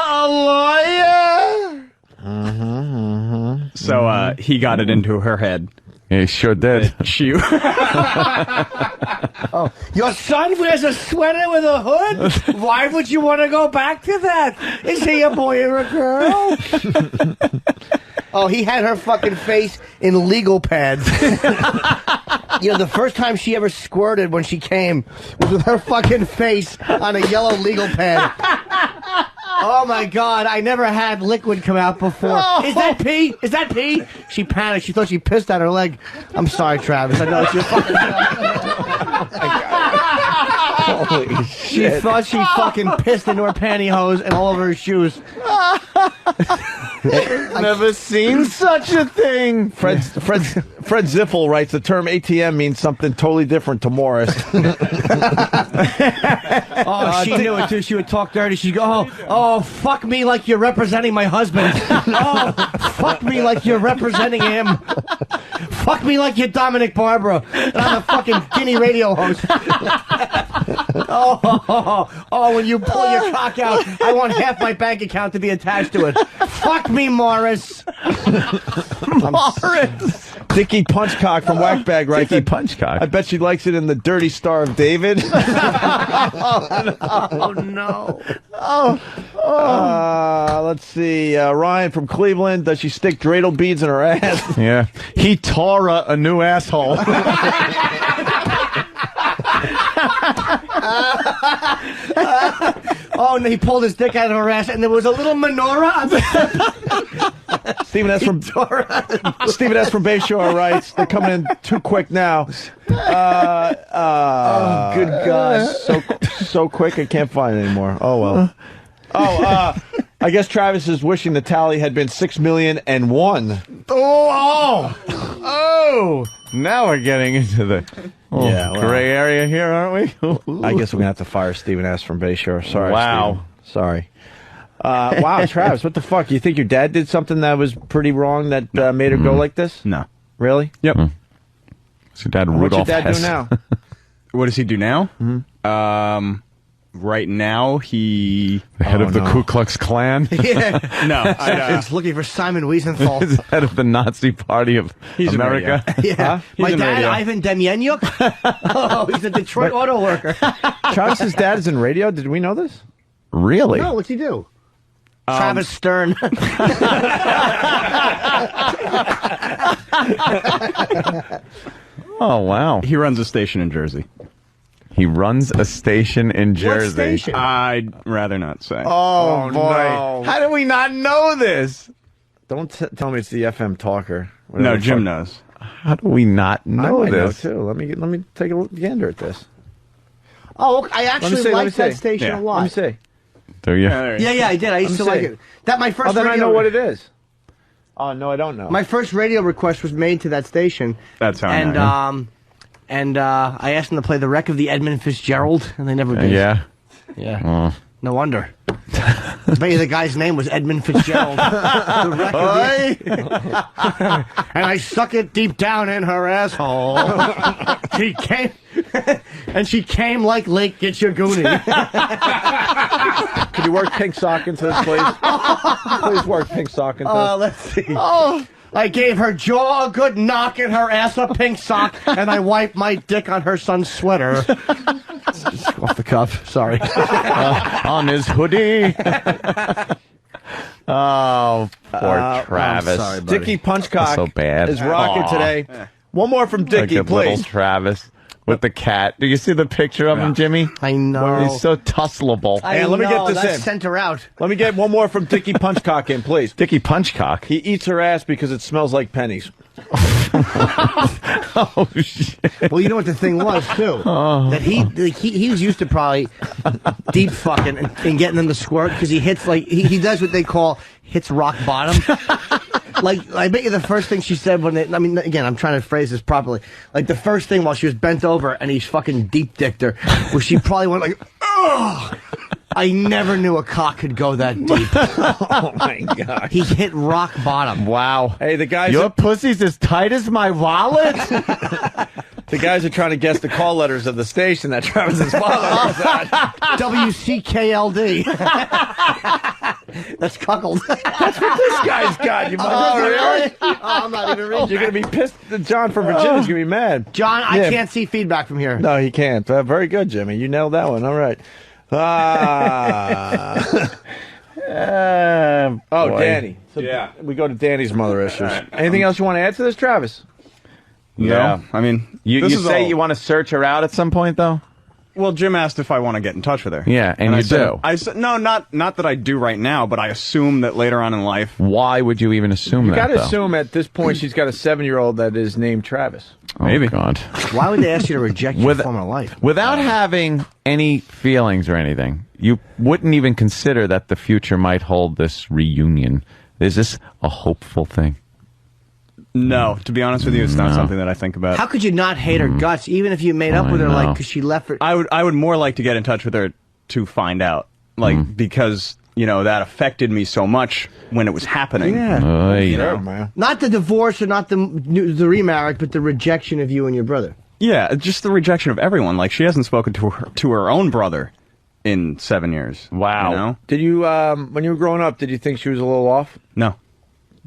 lawyer. So he got it into her head. He sure did. She Oh, your son wears a sweater with a hood? Why would you want to go back to that? Is he a boy or a girl? Oh, he had her fucking face in legal pads. The first time she ever squirted when she came was with her fucking face on a yellow legal pad. Oh my God, I never had liquid come out before. Oh. Is that pee? Is that pee? She panicked. She thought she pissed on her leg. I'm sorry, Travis. I know it's your fucking Holy She shit. thought she fucking pissed into her pantyhose and all over her shoes. Never seen such a thing. Fred Ziffel writes, the term ATM means something totally different to Morris. Oh, she knew it too. She would talk dirty. She'd go, oh, fuck me like you're representing my husband. Oh, fuck me like you're representing him. Fuck me like you're Dominic Barbara. And I'm a fucking guinea radio host. Oh, when you pull your cock out, I want half my bank account to be attached to it. Fuck me, Morris. Morris. Dickie Punchcock from Whackbag writes, Dickie Punchcock. I bet she likes it in the Dirty Star of David. Oh, no. Let's see. Ryan from Cleveland, does she stick dreidel beads in her ass? Yeah. He tore a new asshole. Oh, and he pulled his dick out of her ass, and there was a little menorah on the... Stephen S. from Bayshore writes, they're coming in too quick now. Good God. So quick I can't find it anymore. Oh, well. I guess Travis is wishing the tally had been 6,000,001. Oh! Now we're getting into the gray area here, aren't we? I guess we're going to have to fire Stephen S. from Bayshore. Sorry, Wow. Steven. Sorry. Wow, Travis, what the fuck? You think your dad did something that was pretty wrong that made her go like this? No. Really? Yep. So Dad What's your Rudolph dad Hess. do now? What does he do now? Right now, he... The head of the Ku Klux Klan? Yeah. No. He's looking for Simon Wiesenthal. He's the head of the Nazi Party of He's in America. Yeah. He's My in dad, radio. Ivan Demyenyuk. Oh, he's a Detroit auto worker. Travis's dad is in radio? Did we know this? Really? No, what's he do? Travis Stern. Oh, wow. He runs a station in Jersey. He runs a station in Jersey. station? I'd rather not say. Oh, boy. no. How do we not know this? Don't tell me it's the FM talker. No, Jim knows. How do we not know I might this? know, too. Let me take a gander at this. Oh, I actually liked that station Yeah. a lot. Let me see. Do you? Yeah, I did. I used to like it. That my first. Oh, then I radio know what it is. Oh, no, I don't know. My first radio request was made to that station. That's how I know. And I asked them to play the wreck of the Edmund Fitzgerald, and they never did. Yeah. Yeah. No wonder. I bet you the guy's name was Edmund Fitzgerald. The wreck of the... And I stuck it deep down in her asshole. She came... and she came like Lake Gitchaguni. Could you work Pink Sock into this, please? Please work Pink Sock into this. Let's see. I gave her jaw a good knock and her ass a pink sock, and I wiped my dick on her son's sweater. Off the cuff. Sorry. On his hoodie. Oh, poor Travis. Sorry, Dickie Punchcock so bad. is rocking today. One more from Dickie, Look at little please. Travis with the cat. Do you see the picture of him, Jimmy? I know. He's so tussleable. Let me get this in. Sent her out. Let me get one more from Dickie Punchcock in, please. Dickie Punchcock? He eats her ass because it smells like pennies. Oh, shit. Well, you know what the thing was, too? That he was used to probably deep fucking and getting them to squirt because he hits, like, he does what they call hits rock bottom. Like, I bet you the first thing she said when I mean, again, I'm trying to phrase this properly. Like, the first thing while she was bent over and he's fucking deep dicked her, where she probably went like, ugh! I never knew a cock could go that deep. Oh, my God. He hit rock bottom. Wow. Hey, the guys... Your pussy's as tight as my wallet? The guys are trying to guess the call letters of the station that Travis's father was at. WCKLD. That's cuckold. That's what this guy's got. You really? Oh, I'm not even reading. You're going to be pissed. John from Virginia's going to be mad. John, I can't see feedback from here. No, he can't. Very good, Jimmy. You nailed that one. All right. Danny. So we go to Danny's mother issues. Anything else you want to add to this, Travis? Yeah. I mean, You say you want to search her out at some point, though? Well, Jim asked if I want to get in touch with her. Yeah, and you do. I said, no, not that I do right now, but I assume that later on in life. Why would you even assume You that, got to though? assume at this point she's got a 7-year-old that is named Travis. Maybe. Oh, God. Why would they ask you to reject your former life? Without having any feelings or anything, you wouldn't even consider that the future might hold this reunion. Is this a hopeful thing? No, to be honest with you, it's not something that I think about. How could you not hate her guts, even if you made up with her, like, because she left her? I would more like to get in touch with her to find out, like, because, you know, that affected me so much when it was happening. Yeah. You know? Not the divorce or not the remarriage, but the rejection of you and your brother. Yeah, just the rejection of everyone. Like, she hasn't spoken to her own brother in 7 years. Wow. You know? Did you, when you were growing up, did you think she was a little off? No.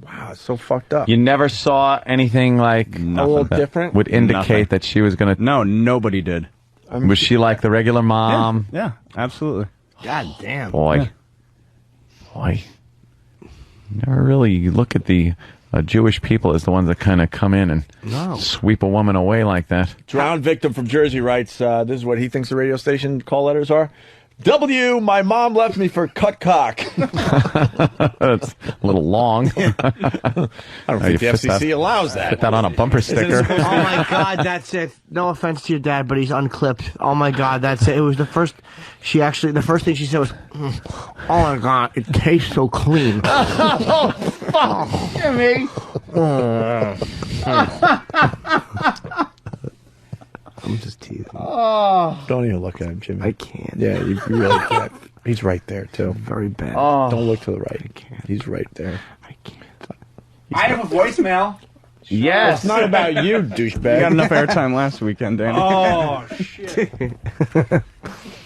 Wow, it's so fucked up. You never saw anything like a little different? Would indicate that she was going to... No, nobody did. Was she like the regular mom? Yeah, absolutely. God damn. Boy. Yeah. Boy. Never really... You look at the Jewish people as the ones that kind of come in and sweep a woman away like that. Drowned victim from Jersey writes, this is what he thinks the radio station call letters are. W, my mom left me for cut cock. That's a little long. I don't think the FCC allows that. Put that on a bumper sticker. Oh my God, that's it. No offense to your dad, but he's unclipped. Oh my God, that's it. It was the first. The first thing she said was, "Oh my God, it tastes so clean." Oh, fuck, Jimmy. I'm just teasing. Oh. Don't even look at him, Jimmy. I can't. Yeah, you really can't. He's right there, too. Very bad. Oh. Don't look to the right. I can't. He's right there. I can't. I have a voicemail. Yes. It's not about you, douchebag. You got enough airtime last weekend, Danny. Oh, shit.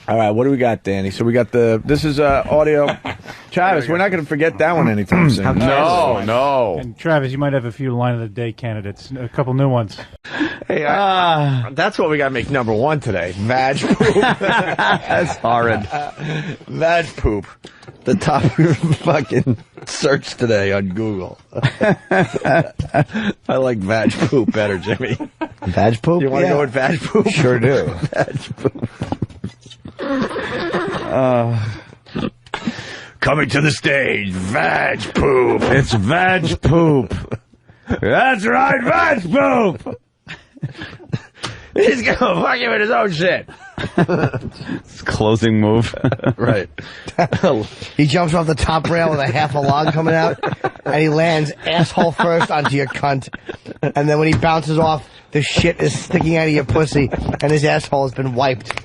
All right, what do we got, Danny? So we got this is audio. Travis, we're not going to forget that one anytime soon. No. And Travis, you might have a few line of the day candidates, a couple new ones. Hey, that's what we got to make number one today. Vag poop. That's horrid. Vag poop. The top fucking search today on Google. I like vag poop better, Jimmy. Vag poop? You want to go with vag poop? Sure do. Vag poop. Coming to the stage, Vag Poop. It's Vag Poop. That's right, Vag Poop. He's going to fuck you with his own shit. It's a closing move. Right. He jumps off the top rail with a half a log coming out, and he lands asshole first onto your cunt. And then when he bounces off, the shit is sticking out of your pussy, and his asshole has been wiped.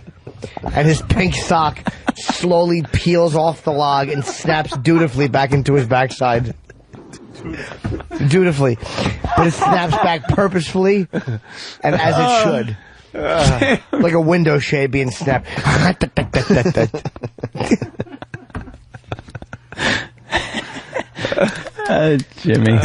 And his pink sock slowly peels off the log and snaps dutifully back into his backside. Dutifully. But it snaps back purposefully and as it should. Like a window shade being snapped. Jimmy.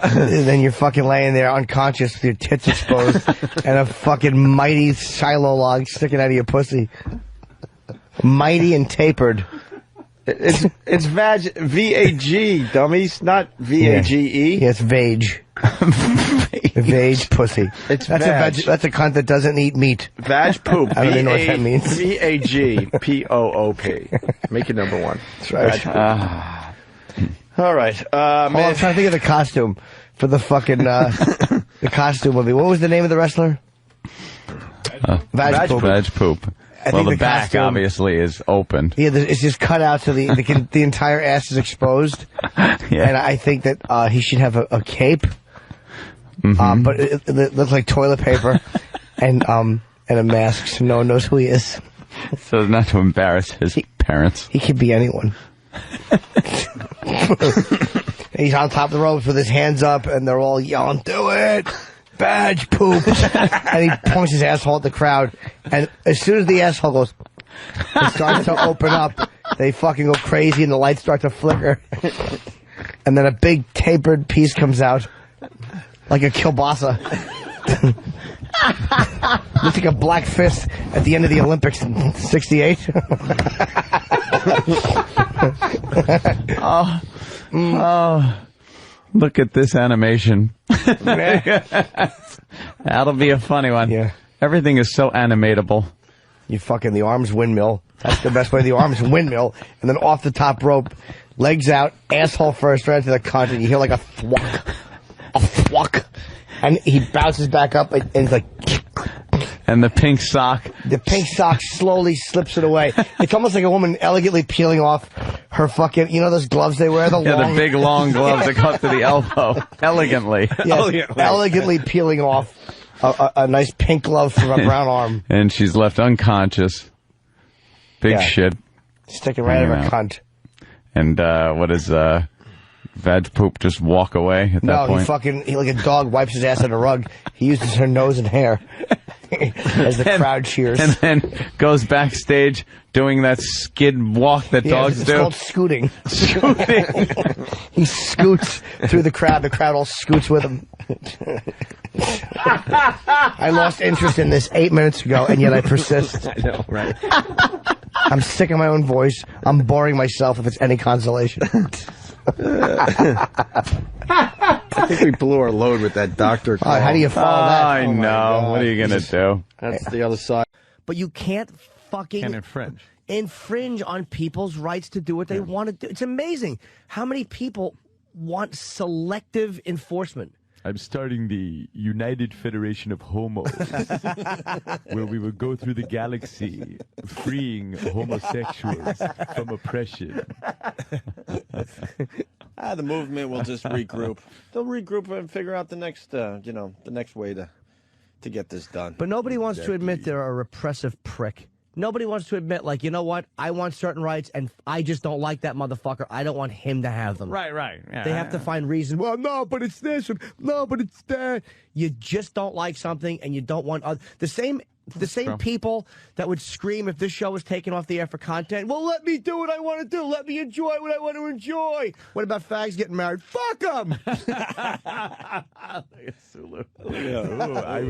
And then you're fucking laying there unconscious with your tits exposed and a fucking mighty silo log sticking out of your pussy. Mighty and tapered. It's vag, V-A-G, dummies, not V-A-G-E. Yeah, it's vage. Vage pussy. It's that's vag. a cunt that doesn't eat meat. Vag poop. I don't even know what that means. V-A-G-P-O-O-P. Make it number one. That's right. All right. I'm trying to think of the costume for the fucking the costume movie. What was the name of the wrestler? Vag Poop. Vag Poop. Well, the back costume, obviously is open. Yeah, it's just cut out so the entire ass is exposed. Yeah. And I think that he should have a cape, but it looks like toilet paper, and a mask, so no one knows who he is. So as not to embarrass his parents. He could be anyone. He's on top of the ropes with his hands up, and they're all yelling, "Do it! Badge poop!" And he points his asshole at the crowd, and as soon as the asshole goes, it starts to open up. They fucking go crazy, and the lights start to flicker, and then a big tapered piece comes out, like a kielbasa. Looks like a black fist at the end of the Olympics in '68. Oh, look at this animation. That'll be a funny one. Yeah. Everything is so animatable. You fucking, the arms windmill. That's the best way. The arms windmill, and then off the top rope, legs out, asshole first, right into the cunt, and you hear like a thwack, and he bounces back up, and he's like. And the pink sock. The pink sock slowly slips it away. It's almost like a woman elegantly peeling off her fucking, you know those gloves they wear? The big long gloves that cut to the elbow. Elegantly. Yes, elegantly peeling off a nice pink glove from a brown arm. And she's left unconscious. Big shit. Sticking right out of her cunt. And what is Vag Poop just walk away at that point? No, he like a dog wipes his ass on a rug. He uses her nose and hair as the crowd cheers. And then goes backstage doing that skid walk that dogs do. It's called scooting. He scoots through the crowd. The crowd all scoots with him. I lost interest in this 8 minutes ago, and yet I persist. I know, right? I'm sick of my own voice. I'm boring myself if it's any consolation. I think we blew our load with that doctor call. How do you follow that? I know. What are you going to do? That's the other side. But you can't fucking infringe on people's rights to do what they want to do. It's amazing how many people want selective enforcement. I'm starting the United Federation of Homos, where we will go through the galaxy, freeing homosexuals from oppression. The movement will just regroup. They'll regroup and figure out the next, the next way to get this done. But nobody wants to admit they're a repressive prick. Nobody wants to admit, like, you know what? I want certain rights, and I just don't like that motherfucker. I don't want him to have them. Right. They have to find reasons. Well, no, but it's this. No, but it's that. You just don't like something, and you don't want the same people that would scream if this show was taken off the air for content. Well, let me do what I want to do. Let me enjoy what I want to enjoy. What about fags getting married? Fuck them.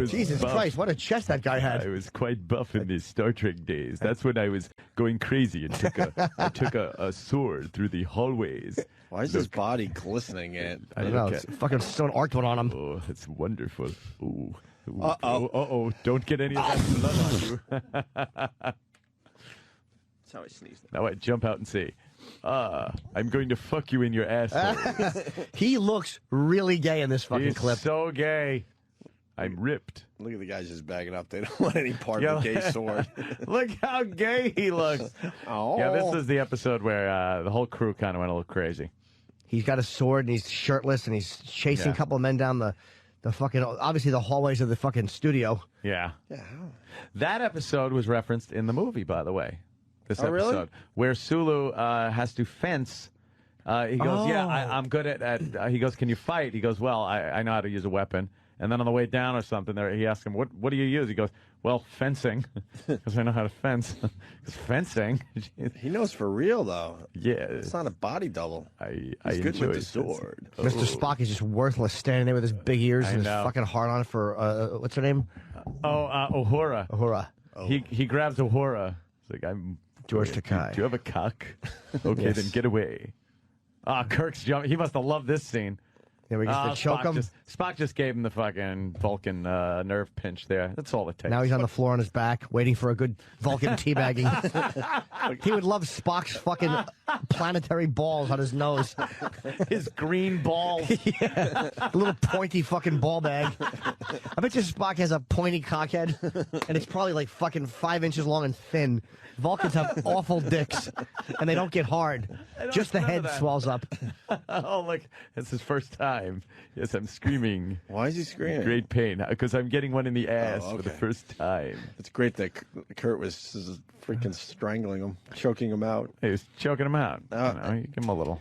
Jesus Christ, what a chest that guy had. I was quite buff in the Star Trek days. That's when I was going crazy and took a sword through the hallways. Why is his body glistening? I don't know. It's fucking stone arced one on him. Oh, it's wonderful. Ooh. Uh-oh. Don't get any of that blood on you. That's how I sneezed. Now I jump out and say, I'm going to fuck you in your asshole. He looks really gay in this fucking clip. So gay. I'm ripped. Look at the guys just bagging up. They don't want any part of the gay sword. Look how gay he looks. Oh. Yeah, this is the episode where the whole crew kind of went a little crazy. He's got a sword and he's shirtless and he's chasing a couple of men down the fucking, obviously the hallways of the fucking studio. Yeah. That episode was referenced in the movie, by the way. This episode. Really? Where Sulu has to fence. He goes, I'm good at he goes, can you fight? He goes, well, I know how to use a weapon. And then on the way down or something, he asked him, what do you use? He goes, well, fencing, because I know how to fence. Because fencing. He knows for real, though. Yeah. It's not a body double. He's good with the sword. Mr. Spock is just worthless, standing there with his big ears and his know. fucking heart on for, what's her name? Uhura. Uhura. He grabs Uhura. He's like, I'm George Takei. Do you have a cock? Okay, Yes. then get away. Kirk's jumping. He must have loved this scene. Yeah, we get to choke him. Spock just gave him the fucking Vulcan nerve pinch there. That's all it takes. Now he's on the floor on his back, waiting for a good Vulcan teabagging. He would love Spock's fucking planetary balls on his nose. His green balls. Yeah. A little pointy fucking ball bag. I bet you Spock has a pointy cockhead, and it's probably like fucking 5 inches long and thin. Vulcans have awful dicks, and they don't get hard. Just the head swells up. Oh, look, it's his first time. Yes, I'm screaming. Why is he screaming? Great pain. Because I'm getting one in the ass for the okay. first time. It's great that Kurt was freaking strangling him, choking him out. He was choking him out. You give him a little.